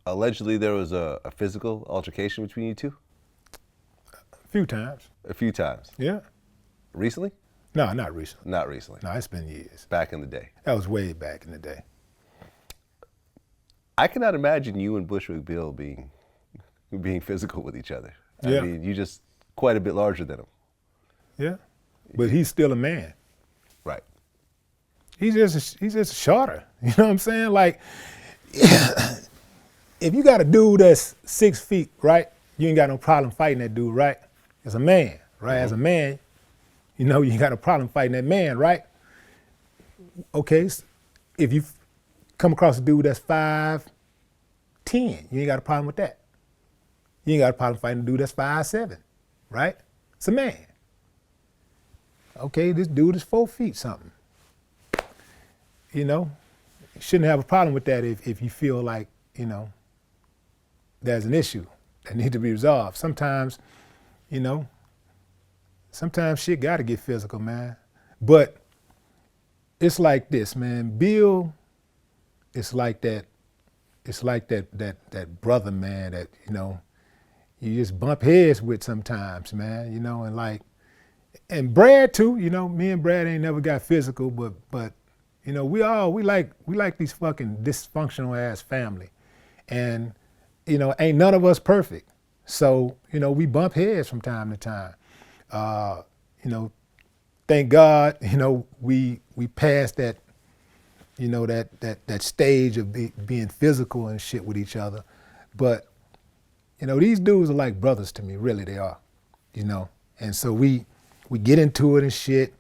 allegedly there was a physical altercation between you two? A few times. A few times. Yeah. Recently? No, not recently. Not recently. No, it's been years. Back in the day. That was way back in the day. I cannot imagine you and Bushwick Bill being physical with each other. Yeah. I mean, you're just quite a bit larger than him. Yeah. But he's still a man. Right. He's just shorter. You know what I'm saying? Like, if you got a dude that's 6 feet, right? You ain't got no problem fighting that dude, right? As a man, right? As a man, you know, you ain't got no problem fighting that man, right? Okay, so if you come across a dude that's 5'10", you ain't got a problem with that. You ain't got a problem fighting a dude that's 5'7", right? It's a man. Okay, this dude is 4 feet something. You know, you shouldn't have a problem with that if you feel like, you know, there's an issue that needs to be resolved. Sometimes, you know, sometimes shit gotta get physical, man. But it's like this, man. Bill, it's like that. It's like that brother, man. That you just bump heads with sometimes, man. And Brad too. Me and Brad ain't never got physical, but we like these fucking dysfunctional ass family, and ain't none of us perfect. So we bump heads from time to time. Thank God, we passed that, that stage of being physical and shit with each other. But, these dudes are like brothers to me, really they are, And so we get into it and shit.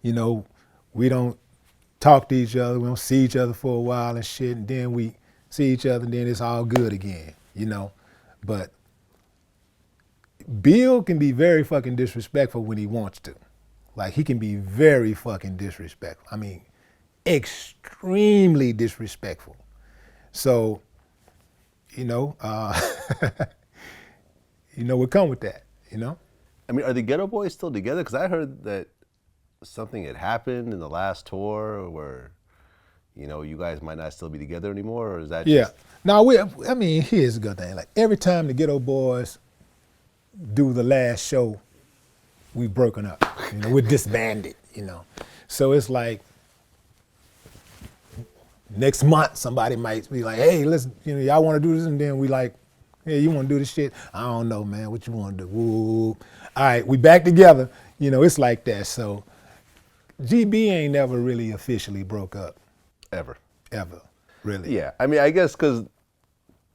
We don't talk to each other, we don't see each other for a while and shit, and then we see each other and then it's all good again, But Bill can be very fucking disrespectful when he wants to. Like, he can be very fucking disrespectful. I mean, extremely disrespectful. So, what come with that, I mean, are the Geto Boys still together? Because I heard that something had happened in the last tour where, you guys might not still be together anymore, or is that Yeah. just... Now, here's the good thing. Like, every time the Geto Boys do the last show, we've broken up. We're disbanded, So it's like, next month somebody might be like, hey, listen, y'all want to do this? And then we like, hey, you want to do this shit? I don't know, man. What you want to do? Woo. All right, we back together. It's like that. So GB ain't never really officially broke up. Ever. Really. Yeah. I mean, I guess because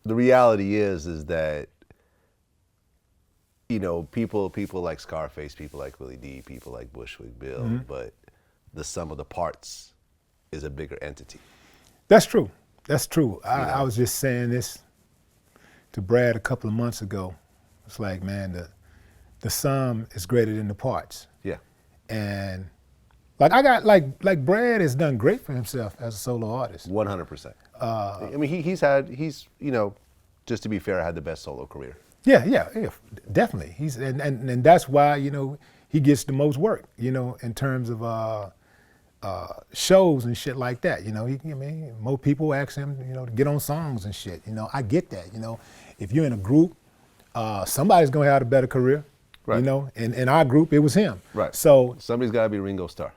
the reality is that, people like Scarface, people like Willie D, people like Bushwick Bill, but the sum of the parts is a bigger entity. That's true. I was just saying this to Brad a couple of months ago. It's like, man, the sum is greater than the parts. Yeah. And I got like Brad has done great for himself as a solo artist. 100%. I mean, he's just to be fair, had the best solo career. Yeah, definitely. And that's why, he gets the most work, in terms of shows and shit like that. More people ask him, to get on songs and shit. I get that. If you're in a group, somebody's gonna have a better career. Right. And in our group, it was him. Right. So somebody's gotta be Ringo Starr.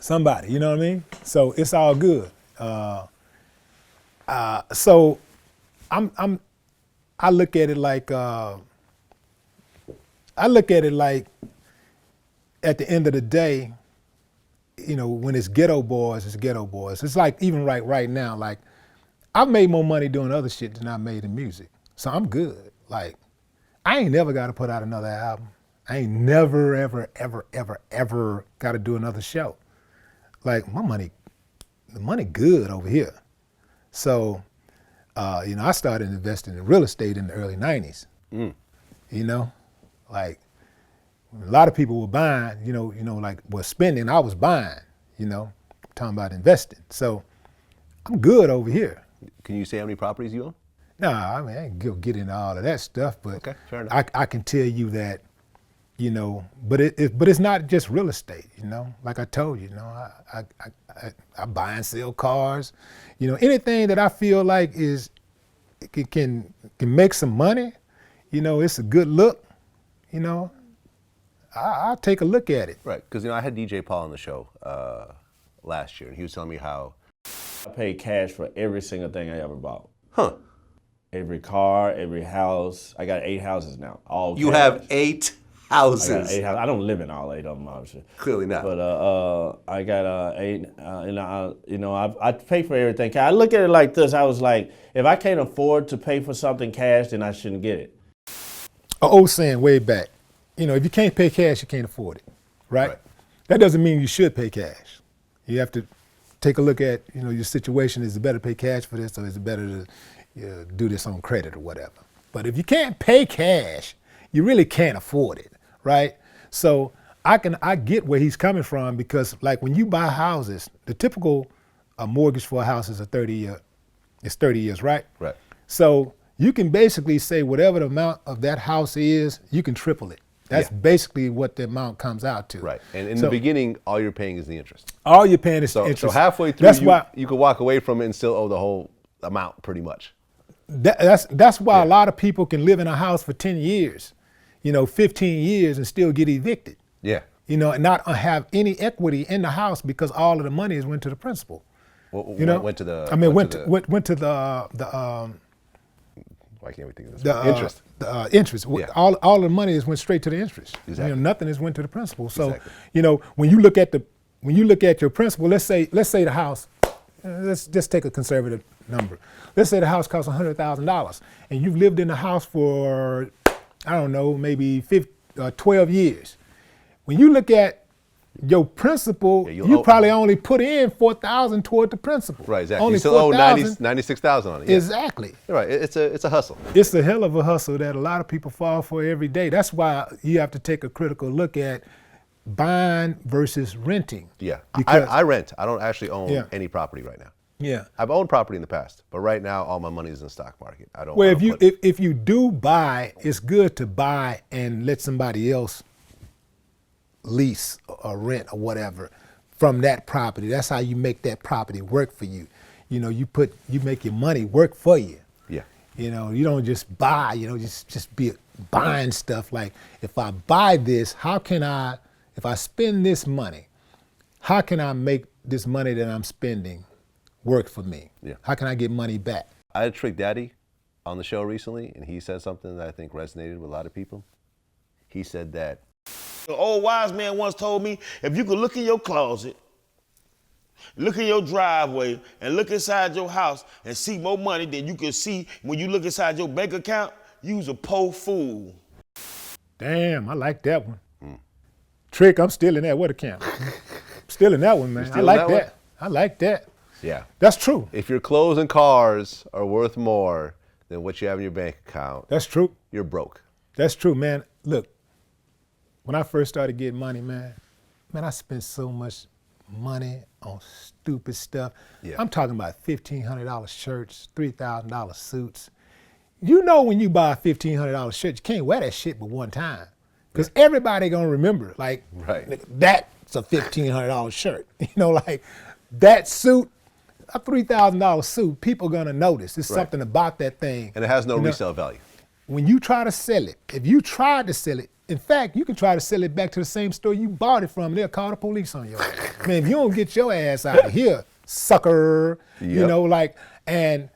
Somebody, you know what I mean? So it's all good. So I look at it like at the end of the day, when it's Geto Boys, it's Geto Boys. It's like even right now, like I've made more money doing other shit than I made in music. So I'm good. Like I ain't never got to put out another album. I ain't never, ever got to do another show. Like the money good over here. So, I started investing in real estate in the early 90s. Like a lot of people were buying, was spending, I was buying, talking about investing. So I'm good over here. Can you say how many properties you own? Nah, I mean, I ain't get into all of that stuff, but okay, fair enough. I can tell you that, but it's not just real estate, like I told you, I buy and sell cars, anything that I feel like can make some money, it's a good look, I'll take a look at it. Right, because I had DJ Paul on the show last year, and he was telling me how I paid cash for every single thing I ever bought. Huh. Every car, every house. I got 8 houses now. All you cash. Have 8 houses. I got 8 houses. I don't live in all 8 of them, obviously. Clearly not. But I got 8, and I pay for everything. I look at it like this. I was like, if I can't afford to pay for something cash, then I shouldn't get it. An old saying way back, if you can't pay cash, you can't afford it, right? That doesn't mean you should pay cash. You have to take a look at, your situation. Is it better to pay cash for this, or is it better to do this on credit or whatever? But if you can't pay cash, you really can't afford it, right? So I get where he's coming from, because like when you buy houses, the typical mortgage for a house is 30 years, right? Right. So you can basically say whatever the amount of that house is, you can triple it That's basically what the amount comes out to. Right. And in the beginning, all you're paying is the interest. All you're paying is So interest. so halfway through, you could walk away from it and still owe the whole amount, pretty much. That's why a lot of people can live in a house for 10 years, 15 years and still get evicted. Yeah. And not have any equity in the house because all of the money went to the principal. Went to the. Went to the. Why can't we think of this? Interest. The interest. Yeah. All the money went straight to the interest. Exactly. Nothing is went to the principal. So, Exactly. when you look at your principal, let's say the house. Let's just take a conservative number. Let's say the house costs $100,000, and you've lived in the house for, I don't know, maybe 12 years. When you look at your principal, you probably only put in $4,000 toward the principal. Right, exactly. Only you still owe $96,000 on it. Yeah. Exactly. Right. It's a hustle. It's a hell of a hustle that a lot of people fall for every day. That's why you have to take a critical look at buying versus renting. Yeah. I rent. I don't actually own any property right now. Yeah. I've owned property in the past, but right now all my money is in the stock market. I don't. Well, if you do buy, it's good to buy and let somebody else lease or rent or whatever from that property. That's how you make that property work for you. You make your money work for you. Yeah. You don't just buy, just be buying stuff. Like, if I buy this, if I spend this money, how can I make this money that I'm spending work for me? Yeah. How can I get money back? I had Trick Daddy on the show recently, and he said something that I think resonated with a lot of people. He said that the old wise man once told me, if you could look in your closet, look in your driveway, and look inside your house and see more money than you can see when you look inside your bank account, you's a poor fool. Damn, I like that one. Trick, I'm still in that what account? Still in that one, man. I like that. I like that. Yeah. That's true. If your clothes and cars are worth more than what you have in your bank account, that's true. You're broke. That's true, man. Look, when I first started getting money, man, I spent so much money on stupid stuff. Yeah. I'm talking about $1,500 shirts, $3,000 suits. When you buy a $1,500 shirt, you can't wear that shit but one time. Because everybody gonna remember, like, that's a $1,500 shirt. Like that suit, a $3,000 suit, people gonna notice. There's something about that thing. And it has no resale value. When you try to sell it, if you tried to sell it, in fact, you can try to sell it back to the same store you bought it from, and they'll call the police on your ass. Man, if you don't get your ass out of here, sucker, and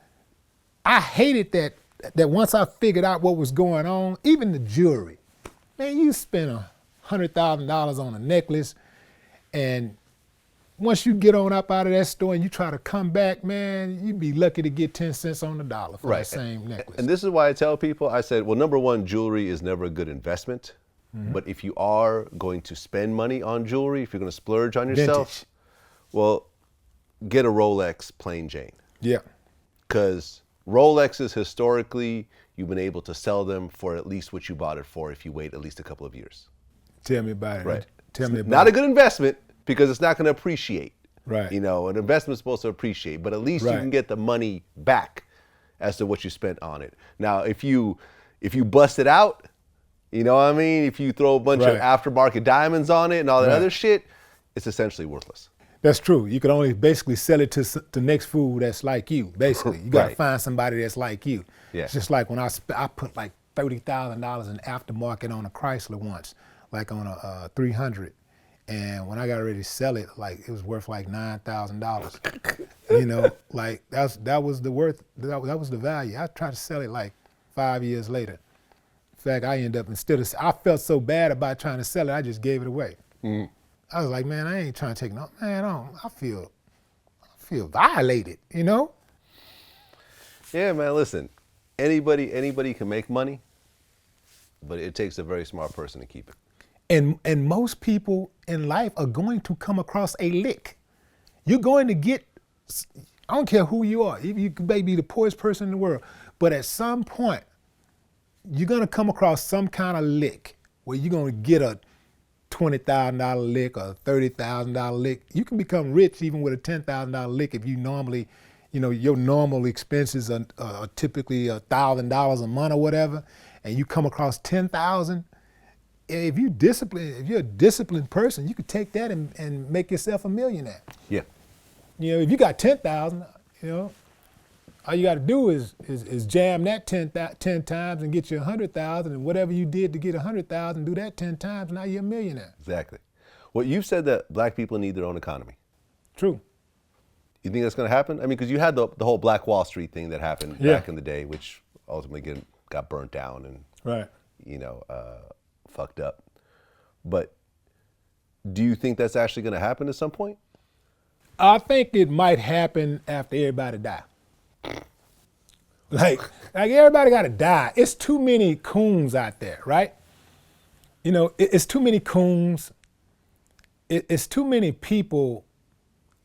I hated that once I figured out what was going on, even the jewelry. Man, you spend $100,000 on a necklace, and once you get on up out of that store and you try to come back, man, you'd be lucky to get 10 cents on the dollar for the same necklace. And this is why I tell people, I said, well, number one, jewelry is never a good investment. Mm-hmm. But if you are going to spend money on jewelry, if you're going to splurge on yourself, well, get a Rolex plain Jane. Yeah. Because Rolexes, historically, you've been able to sell them for at least what you bought it for if you wait at least a couple of years. Tell me about it. Right. Tell me about it. Not a good investment because it's not going to appreciate. Right. An investment's supposed to appreciate, but at least you can get the money back as to what you spent on it. Now, if you bust it out, if you throw a bunch of aftermarket diamonds on it and all that other shit, it's essentially worthless. That's true. You can only basically sell it to the next fool that's like you, basically. You got to find somebody that's like you. Yeah. It's just like when I put like $30,000 in aftermarket on a Chrysler once, like on a 300. And when I got ready to sell it, like it was worth like $9,000. Like that was the value. I tried to sell it like 5 years later. In fact, I ended up I felt so bad about trying to sell it, I just gave it away. Mm-hmm. I was like, man, I ain't trying to take no, man, I feel violated, Yeah, man, listen, anybody can make money, but it takes a very smart person to keep it. And most people in life are going to come across a lick. You're going to get, I don't care who you are, you may be the poorest person in the world, but at some point, you're gonna come across some kind of lick where you're gonna get a $20,000 lick or a $30,000 lick. You can become rich even with a $10,000 lick if you normally, your normal expenses are typically $1,000 a month or whatever, and you come across $10,000, if you're a disciplined person, you could take that and make yourself a millionaire. Yeah. You know, if you got 10,000, you know, all you got to do is jam that 10 times and get you 100,000, and whatever you did to get 100,000, do that 10 times, now you're a millionaire. Exactly. Well, you've said that black people need their own economy. True. You think that's going to happen? I mean, because you had the whole Black Wall Street thing that happened back in the day, which ultimately got burnt down and fucked up. But do you think that's actually going to happen at some point? I think it might happen after everybody die. Like everybody got to die. It's too many coons out there, right? You know, it's too many coons. It's too many people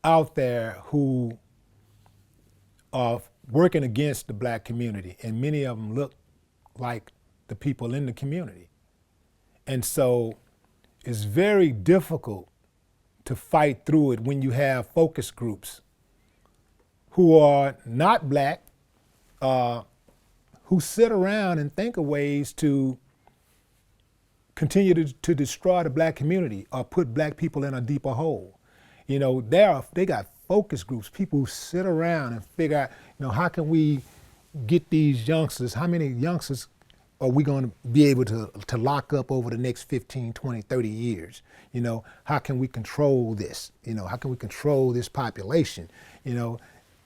out there who are working against the black community, and many of them look like the people in the community. And so it's very difficult to fight through it when you have focus groups who are not black, who sit around and think of ways to continue to destroy the black community or put black people in a deeper hole. You know, they got focus groups, people who sit around and figure out, you know, how can we get these youngsters, how many youngsters are we going to be able to lock up over the next 15, 20, 30 years? You know, how can we control this? You know, how can we control this population? You know,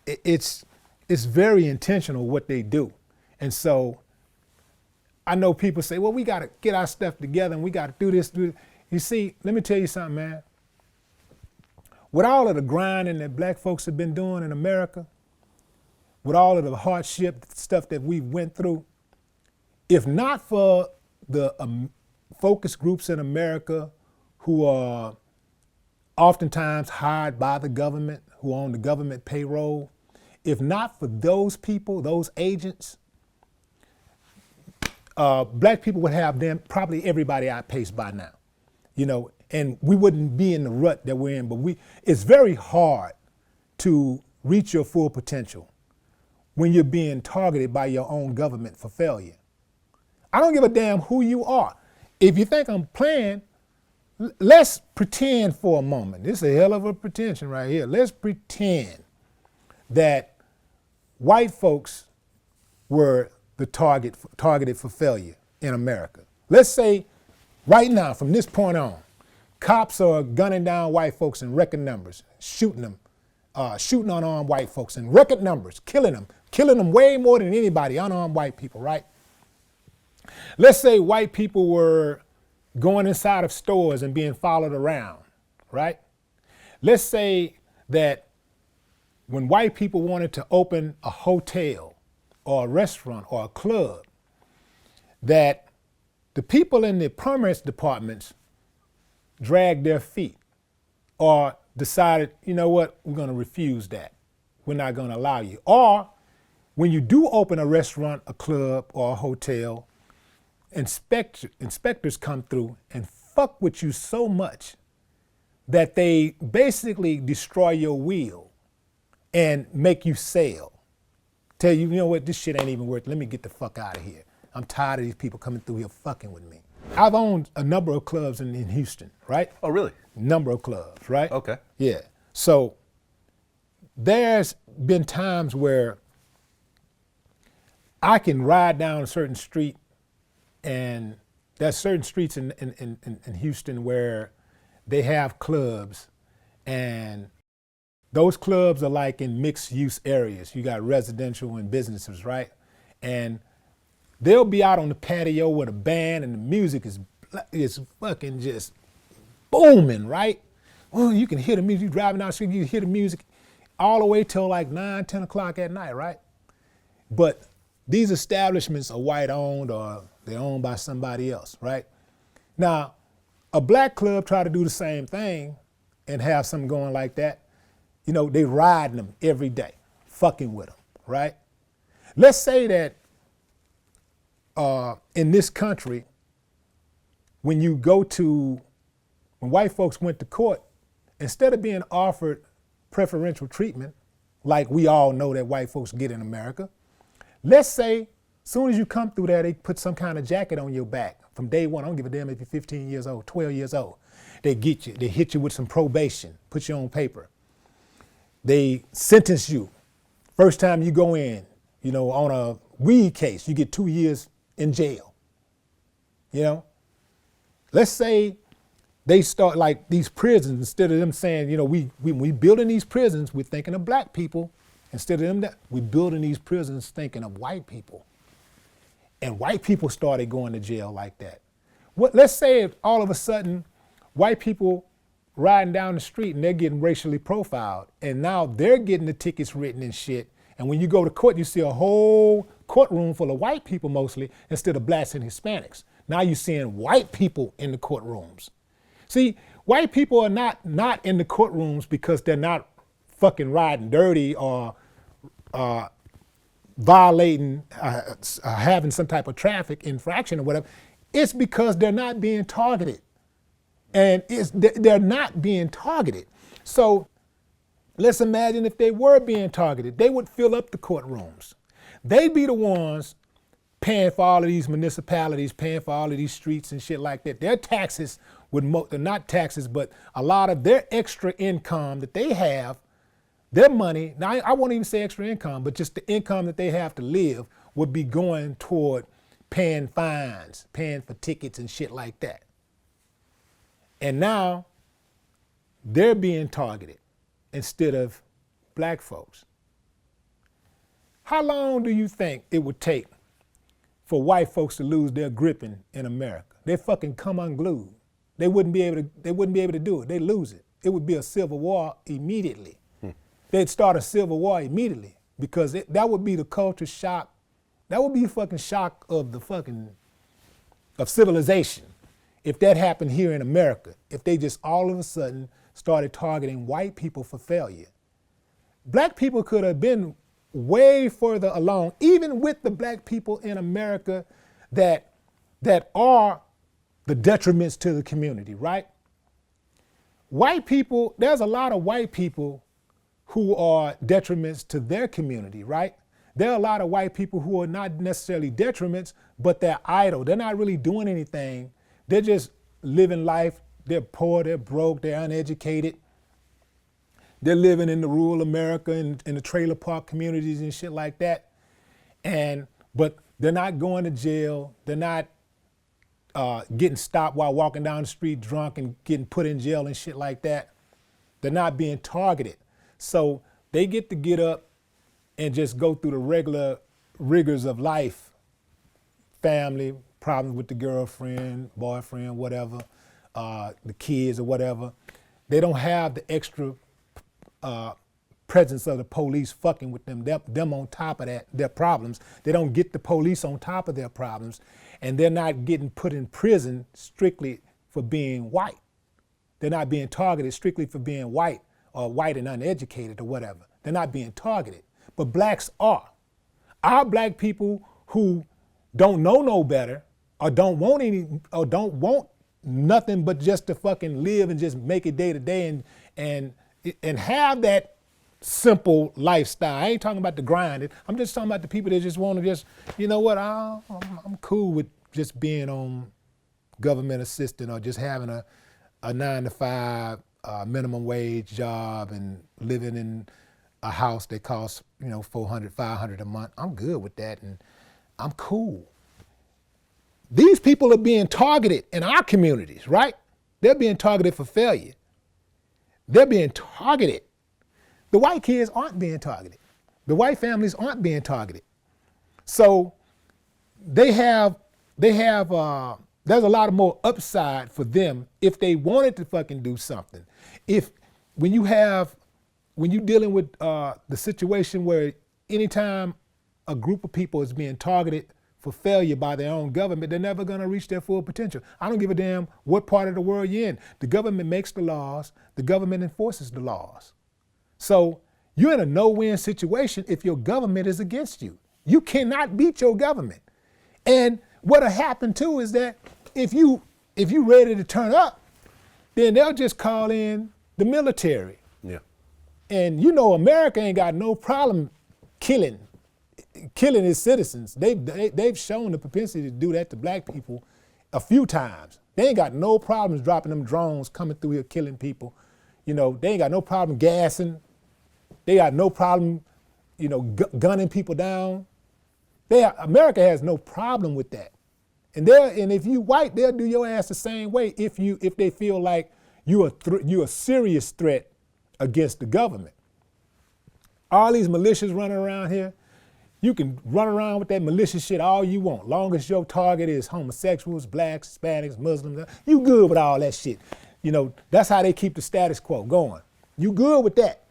it's very intentional what they do. And so I know people say, well, we got to get our stuff together and we got to do this. You see, let me tell you something, man. With all of the grinding that black folks have been doing in America, with all of the hardship stuff that we went through, if not for the focus groups in America who are oftentimes hired by the government, who are on the government payroll, if not for those people, those agents, black people would have probably everybody outpaced by now, you know, and we wouldn't be in the rut that we're in. But it's very hard to reach your full potential when you're being targeted by your own government for failure. I don't give a damn who you are. If you think I'm playing, let's pretend for a moment. This is a hell of a pretension right here. Let's pretend that white folks were the targeted for failure in America. Let's say right now, from this point on, cops are gunning down white folks in record numbers, shooting unarmed white folks in record numbers, killing them way more than anybody, unarmed white people, right? Let's say white people were going inside of stores and being followed around, right? Let's say that when white people wanted to open a hotel or a restaurant or a club, that the people in the permits departments dragged their feet or decided, you know what, we're going to refuse that. We're not going to allow you. Or when you do open a restaurant, a club, or a hotel, inspectors come through and fuck with you so much that they basically destroy your will and make you sell. Tell you, you know what, this shit ain't even worth it. Let me get the fuck out of here. I'm tired of these people coming through here fucking with me. I've owned a number of clubs in Houston, right? Oh, really? Number of clubs, right? Okay. Yeah. So there's been times where I can ride down a certain street, and there's certain streets in Houston where they have clubs, and those clubs are like in mixed use areas. You got residential and businesses, right? And they'll be out on the patio with a band and the music is fucking just booming, right? Well, you can hear the music, you driving down the street, you can hear the music all the way till like 9, 10 o'clock at night, right? But these establishments are white owned or they're owned by somebody else, right? Now, a black club try to do the same thing and have something going like that. You know, they riding them every day, fucking with them, right? Let's say that in this country, when white folks went to court, instead of being offered preferential treatment, like we all know that white folks get in America, let's say as soon as you come through there, they put some kind of jacket on your back, from day one. I don't give a damn if you're 15 years old, 12 years old. They get you, they hit you with some probation, put you on paper. They sentence you. First time you go in, you know, on a weed case, you get 2 years in jail. You know? Let's say they start like these prisons, instead of them saying, you know, we building these prisons, we're thinking of black people. Instead of them, we're building these prisons thinking of white people. And white people started going to jail like that. Let's say if all of a sudden, white people riding down the street and they're getting racially profiled, and now they're getting the tickets written and shit. And when you go to court, you see a whole courtroom full of white people mostly, instead of blacks and Hispanics. Now you're seeing white people in the courtrooms. See, white people are not in the courtrooms because they're not fucking riding dirty or violating, having some type of traffic infraction or whatever. It's because they're not being targeted. And they're not being targeted. So let's imagine if they were being targeted, they would fill up the courtrooms. They'd be the ones paying for all of these municipalities, paying for all of these streets and shit like that. Their taxes would, not taxes, but a lot of their extra income that they have, their money, now I won't even say extra income, but just the income that they have to live would be going toward paying fines, paying for tickets and shit like that. And now they're being targeted instead of black folks. How long do you think it would take for white folks to lose their gripping in America? They fucking come unglued. They wouldn't be able to do it. They lose it. It would be a civil war immediately. They'd start a civil war immediately because that would be the culture shock. That would be a fucking shock of of civilization. If that happened here in America, if they just all of a sudden started targeting white people for failure. Black people could have been way further along, even with the black people in America that are the detriments to the community, right? White people, there's a lot of white people who are detriments to their community, right? There are a lot of white people who are not necessarily detriments, but they're idle. They're not really doing anything. They're just living life. They're poor, they're broke, they're uneducated. They're living in the rural America and in the trailer park communities and shit like that. But they're not going to jail. They're not getting stopped while walking down the street drunk and getting put in jail and shit like that. They're not being targeted. So they get to get up and just go through the regular rigors of life, family, problems with the girlfriend, boyfriend, whatever, the kids or whatever. They don't have the extra presence of the police fucking with them. Them on top of that, their problems. They don't get the police on top of their problems, and they're not getting put in prison strictly for being white. They're not being targeted strictly for being white or white and uneducated or whatever. They're not being targeted. But blacks are. Our black people who don't know no better or don't want nothing but just to fucking live and just make it day to day and have that simple lifestyle. I ain't talking about the grind. I'm just talking about the people that just want to just, you know what, I'm cool with just being on government assistance or just having a 9-to-5 minimum wage job and living in a house that costs, $400, $500 a month. I'm good with that and I'm cool. These people are being targeted in our communities, right? They're being targeted for failure. They're being targeted. The white kids aren't being targeted. The white families aren't being targeted. So there's a lot of more upside for them if they wanted to fucking do something. When you're dealing with the situation where anytime a group of people is being targeted for failure by their own government, they're never gonna reach their full potential. I don't give a damn what part of the world you're in. The government makes the laws, the government enforces the laws. So you're in a no-win situation if your government is against you. You cannot beat your government. And what'll happen too is that if you ready to turn up, then they'll just call in the military. Yeah. And America ain't got no problem killing its citizens. They've shown the propensity to do that to black people a few times. They ain't got no problems dropping them drones coming through here killing people. You know, they ain't got no problem gassing. They got no problem, you know, gunning people down. America has no problem with that. And if you white, they'll do your ass the same way if they feel like you're a serious threat against the government. All these militias running around here, you can run around with that malicious shit all you want, long as your target is homosexuals, blacks, Hispanics, Muslims. You good with all that shit. You know, that's how they keep the status quo going. You good with that.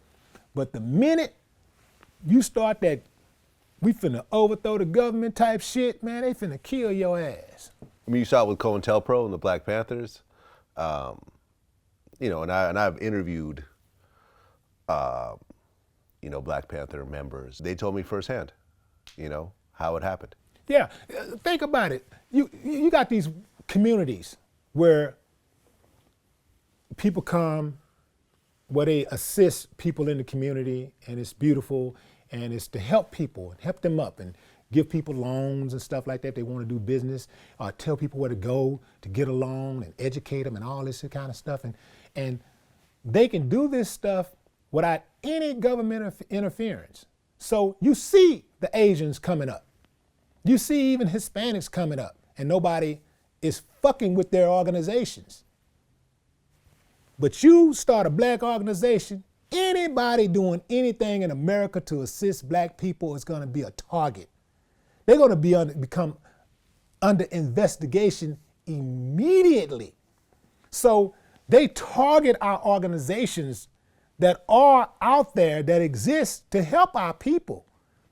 But the minute you start that we finna overthrow the government type shit, man, they finna kill your ass. I mean, you saw it with COINTELPRO and the Black Panthers. You know, and I've interviewed, you know, Black Panther members. They told me firsthand, you know, how it happened. Yeah, think about it. You got these communities where people come, where they assist people in the community, and it's beautiful, and it's to help people and help them up and give people loans and stuff like that. They want to do business, tell people where to go to get a loan and educate them and all this kind of stuff. And they can do this stuff without any government interference. So you see the Asians coming up. You see even Hispanics coming up, and nobody is fucking with their organizations. But you start a black organization, anybody doing anything in America to assist black people is gonna be a target. They're gonna become under investigation immediately. So they target our organizations that are out there, that exist to help our people.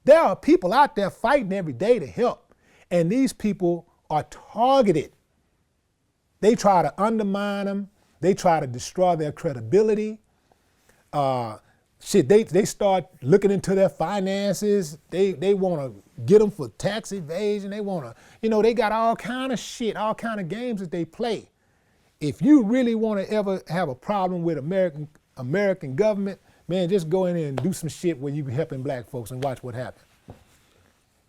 There are people out there fighting every day to help, and these people are targeted. They try to undermine them. They try to destroy their credibility. They start looking into their finances. They want to get them for tax evasion. They want to, you know, they got all kind of shit, all kind of games that they play. If you really want to ever have a problem with American government, man, just go in there and do some shit where you be helping black folks and watch what happens.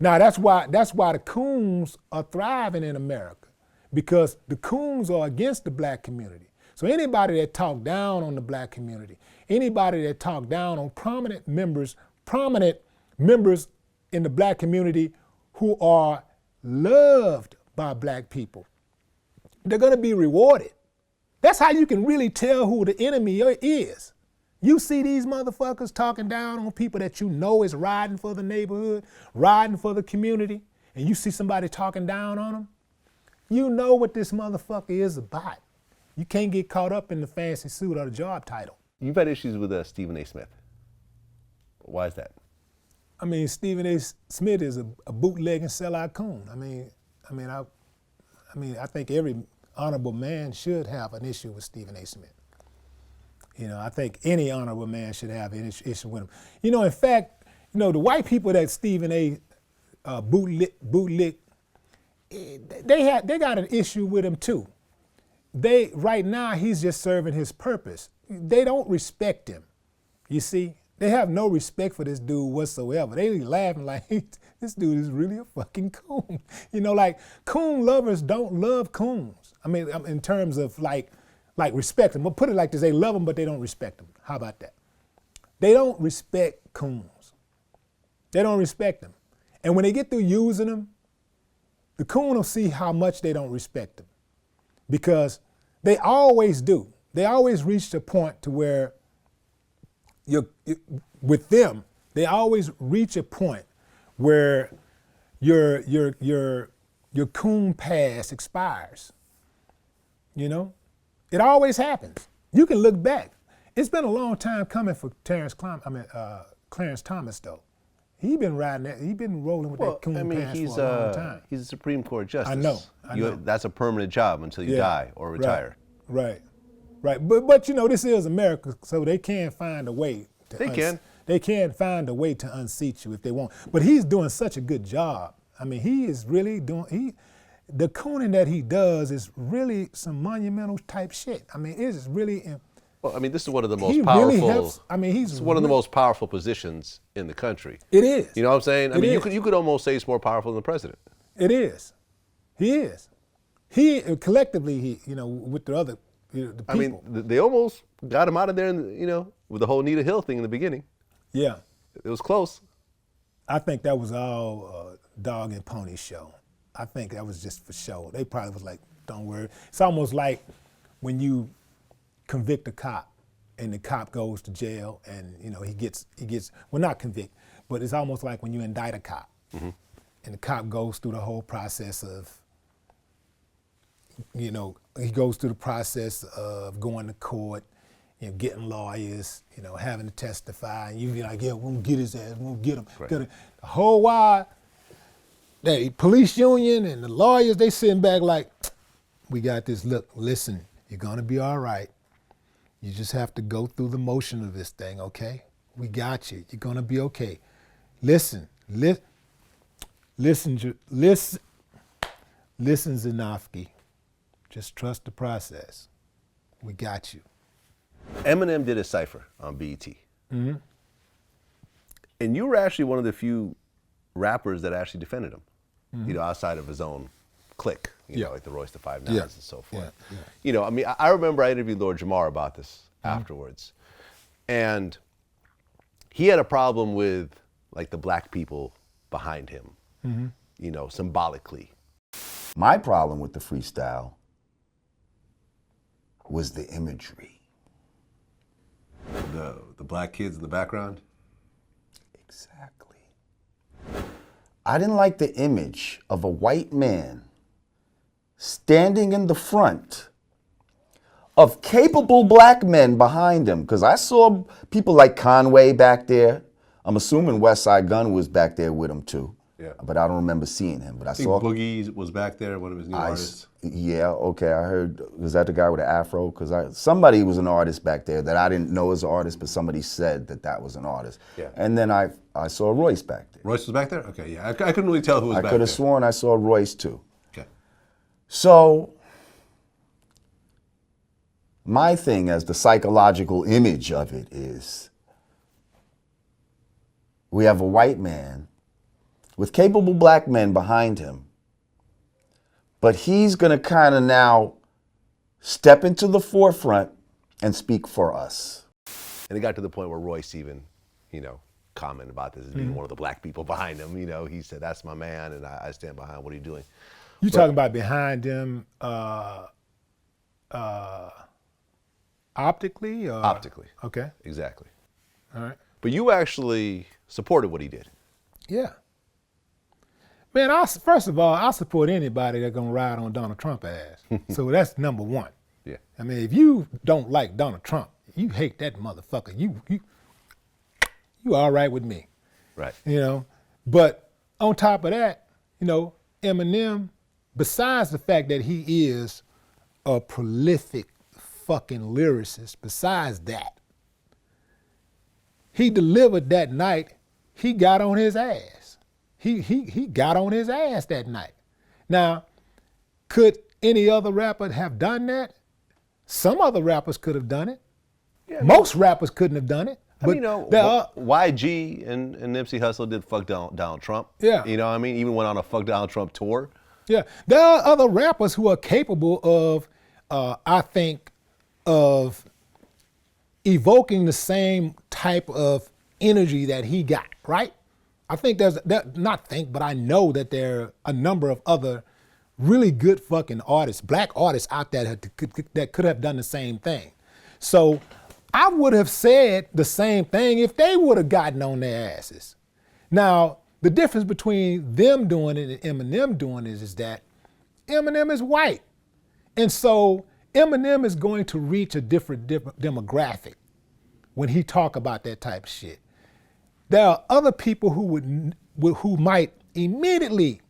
Now that's why the coons are thriving in America, because the coons are against the black community. So anybody that talk down on the black community, anybody that talk down on prominent members in the black community who are loved by black people, they're gonna be rewarded. That's how you can really tell who the enemy is. You see these motherfuckers talking down on people that you know is riding for the neighborhood, riding for the community, and you see somebody talking down on them, you know what this motherfucker is about. You can't get caught up in the fancy suit or the job title. You've had issues with Stephen A. Smith. Why is that? I mean, Stephen A. Smith is a bootlegging sellout coon. I think every honorable man should have an issue with Stephen A. Smith. You know, I think any honorable man should have an issue with him. You know, in fact, you know, the white people that Stephen A. bootleg, they got an issue with him too. Right now, he's just serving his purpose. They don't respect him, you see? They have no respect for this dude whatsoever. They be laughing like, this dude is really a fucking coon. You know, like, coon lovers don't love coons. I mean, in terms of like respect them. But put it like this, they love them, but they don't respect them. How about that? They don't respect coons. They don't respect them. And when they get through using them, the coon will see how much they don't respect them. Because they always do. They always reach the point to where with them, they always reach a point where your coon pass expires. You know? It always happens. You can look back. It's been a long time coming for Clarence Thomas though. He been riding that. He been rolling with that coon pass for a long time. He's a Supreme Court justice. I know. That's a permanent job until you die or retire. Right. But you know, this is America, so they can find a way. They can find a way to unseat you if they want. But he's doing such a good job. I mean, he is really doing. The cooning that he does is really some monumental type shit. I mean, it is really. Well, I mean, this is one of the most powerful. Really helps. I mean, it's one of the most powerful positions in the country. It is. You know what I'm saying? I mean, you could almost say he's more powerful than the president. It is. He is. He collectively, with the other, the people. I mean, they almost got him out of there, with the whole Nita Hill thing in the beginning. Yeah. It was close. I think that was all dog and pony show. I think that was just for show. They probably was like, don't worry. It's almost like when you convict a cop and the cop goes to jail and, he gets, well, not convict, but it's almost like when you indict a cop and the cop goes through the whole process of, he goes through the process of going to court, getting lawyers, having to testify, and you be like, yeah, we're gonna get his ass, we're gonna get him. Right. The whole while, the police union and the lawyers, they sitting back like, we got this, look, listen, you're gonna be all right. You just have to go through the motion of this thing, okay? We got you, you're gonna be okay. Listen, Zanofsky. Just trust the process. We got you. Eminem did a cypher on BET. Mm-hmm. And you were actually one of the few rappers that actually defended him, outside of his own clique, like the Royce the 5 Nines and so forth. Yeah. I remember I interviewed Lord Jamar about this afterwards. And he had a problem with, like, the black people behind him, symbolically. My problem with the freestyle was the imagery. The black kids in the background? Exactly. I didn't like the image of a white man standing in the front of capable black men behind him, because I saw people like Conway back there. I'm assuming West Side Gun was back there with him too. Yeah. But I don't remember seeing him. But I saw Boogie was back there, one of his new artists. Yeah, okay. I heard, was that the guy with the afro? Because somebody was an artist back there that I didn't know as an artist, but somebody said that was an artist. Yeah. And then I saw Royce back there. Royce was back there? Okay, yeah. I couldn't really tell who was back there. I could have sworn I saw Royce too. Okay. So my thing as the psychological image of it is we have a white man with capable black men behind him, but he's going to kind of now step into the forefront and speak for us. And it got to the point where Royce even, commented about this as being one of the black people behind him. He said, that's my man, and I stand behind what he's doing. You talking about behind him optically? Or? Optically. Okay. Exactly. All right. But you actually supported what he did. Yeah. Man, first of all, I support anybody that's gonna ride on Donald Trump ass. So that's number one. Yeah. I mean, if you don't like Donald Trump, you hate that motherfucker. You all right with me. Right. But on top of that, Eminem, besides the fact that he is a prolific fucking lyricist, besides that, he delivered that night, he got on his ass. He got on his ass that night. Now, could any other rapper have done that? Some other rappers could have done it. Yeah, most rappers couldn't have done it. But YG and Nipsey Hussle did fuck Donald Trump. Yeah. Even went on a fuck Donald Trump tour. Yeah, there are other rappers who are capable of, I think, of evoking the same type of energy that he got, right? I think but I know that there are a number of other really good fucking artists, black artists out there that could have done the same thing. So I would have said the same thing if they would have gotten on their asses. Now, the difference between them doing it and Eminem doing it is that Eminem is white. And so Eminem is going to reach a different demographic when he talk about that type of shit. There are other people who might immediately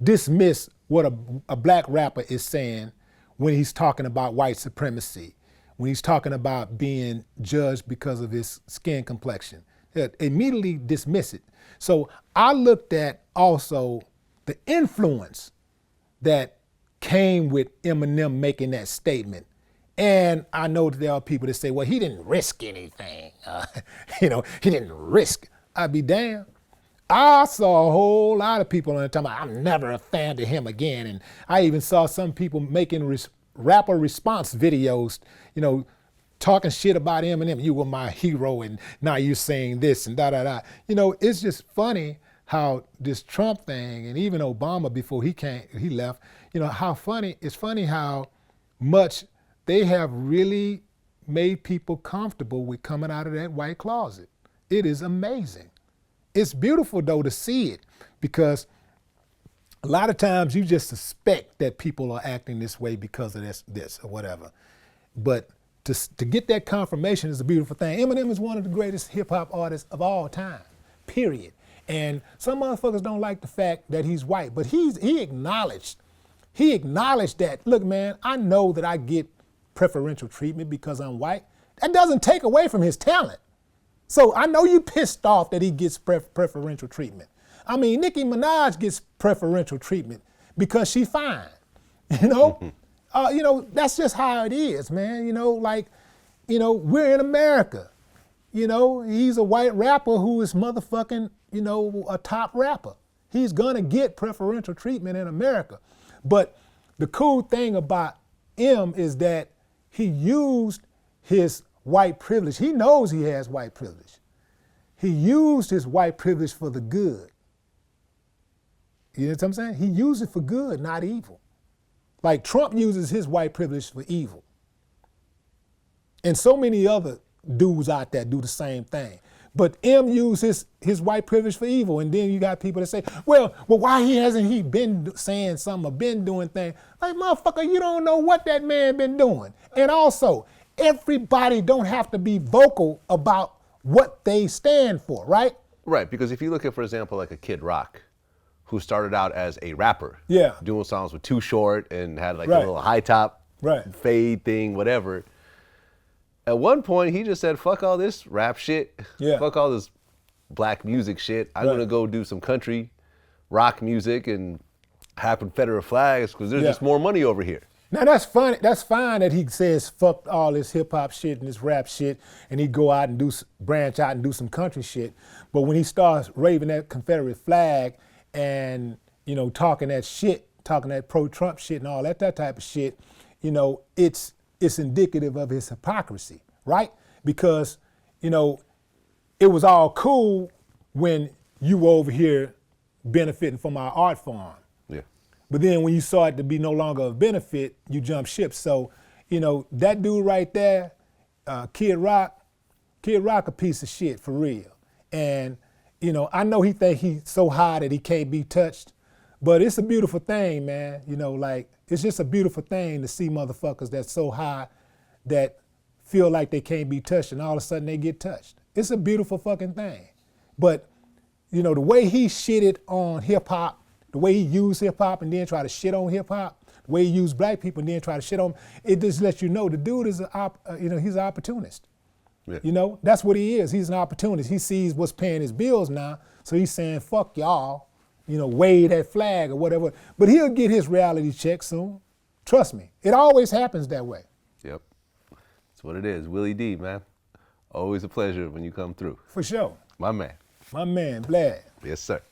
dismiss what a black rapper is saying when he's talking about white supremacy, when he's talking about being judged because of his skin complexion. They'll immediately dismiss it. So I looked at also the influence that came with Eminem making that statement. And I know that there are people that say, well, he didn't risk anything. He didn't risk. I'd be damned. I saw a whole lot of people on the time, I'm never a fan of him again. And I even saw some people making rapper response videos, you know, talking shit about Eminem. You were my hero and now you're saying this and da-da-da. You know, it's just funny how this Trump thing, and even Obama before he left, you know, it's funny how much they have really made people comfortable with coming out of that white closet. It is amazing. It's beautiful though to see it, because a lot of times you just suspect that people are acting this way because of this or whatever. But to get that confirmation is a beautiful thing. Eminem is one of the greatest hip hop artists of all time, period. And some motherfuckers don't like the fact that he's white, but he acknowledged that, look man, I know that I get preferential treatment because I'm white. That doesn't take away from his talent. So I know you pissed off that he gets preferential treatment. I mean, Nicki Minaj gets preferential treatment because she fine, you know? You know, that's just how it is, man. You know, like, you know, we're in America. You know, he's a white rapper who is motherfucking, you know, a top rapper. He's gonna get preferential treatment in America. But the cool thing about M is that he used his white privilege. He knows he has white privilege. He used his white privilege for the good. You know what I'm saying? He used it for good, not evil. Like Trump uses his white privilege for evil. And so many other dudes out there do the same thing. But M used his white privilege for evil. And then you got people that say, well, why hasn't he been saying something or been doing things? Like, motherfucker, you don't know what that man been doing. And also, everybody don't have to be vocal about what they stand for, right? Right, because if you look at, for example, like a Kid Rock, who started out as a rapper, yeah, doing songs with Too Short and had like right, a little high top, right, fade thing, whatever. At one point, he just said, fuck all this rap shit, yeah, fuck all this black music shit. I'm gonna go do some country rock music and have Confederate flags because there's just more money over here. Now that's funny. That's fine that he says fuck all this hip hop shit and this rap shit, and he go out and branch out and do some country shit. But when he starts raving that Confederate flag and, you know, talking that shit, talking that pro-Trump shit and all that type of shit, you know, it's indicative of his hypocrisy, right? Because, you know, it was all cool when you were over here benefiting from our art form. Yeah. But then when you saw it to be no longer of benefit, you jumped ship. So, you know, that dude right there, Kid Rock a piece of shit for real. And, you know, I know he think he's so high that he can't be touched, but it's a beautiful thing, man. You know, like, it's just a beautiful thing to see motherfuckers that's so high that feel like they can't be touched and all of a sudden they get touched. It's a beautiful fucking thing. But, you know, the way he shitted on hip hop, the way he used hip hop and then try to shit on hip hop, the way he used black people and then try to shit on, it just lets you know the dude is he's an opportunist. Yeah. You know, that's what he is. He's an opportunist. He sees what's paying his bills now, so he's saying, fuck y'all, you know, wave that flag or whatever. But he'll get his reality check soon. Trust me. It always happens that way. Yep. That's what it is. Willie D, man. Always a pleasure when you come through. For sure. My man. My man, Vlad. Yes, sir.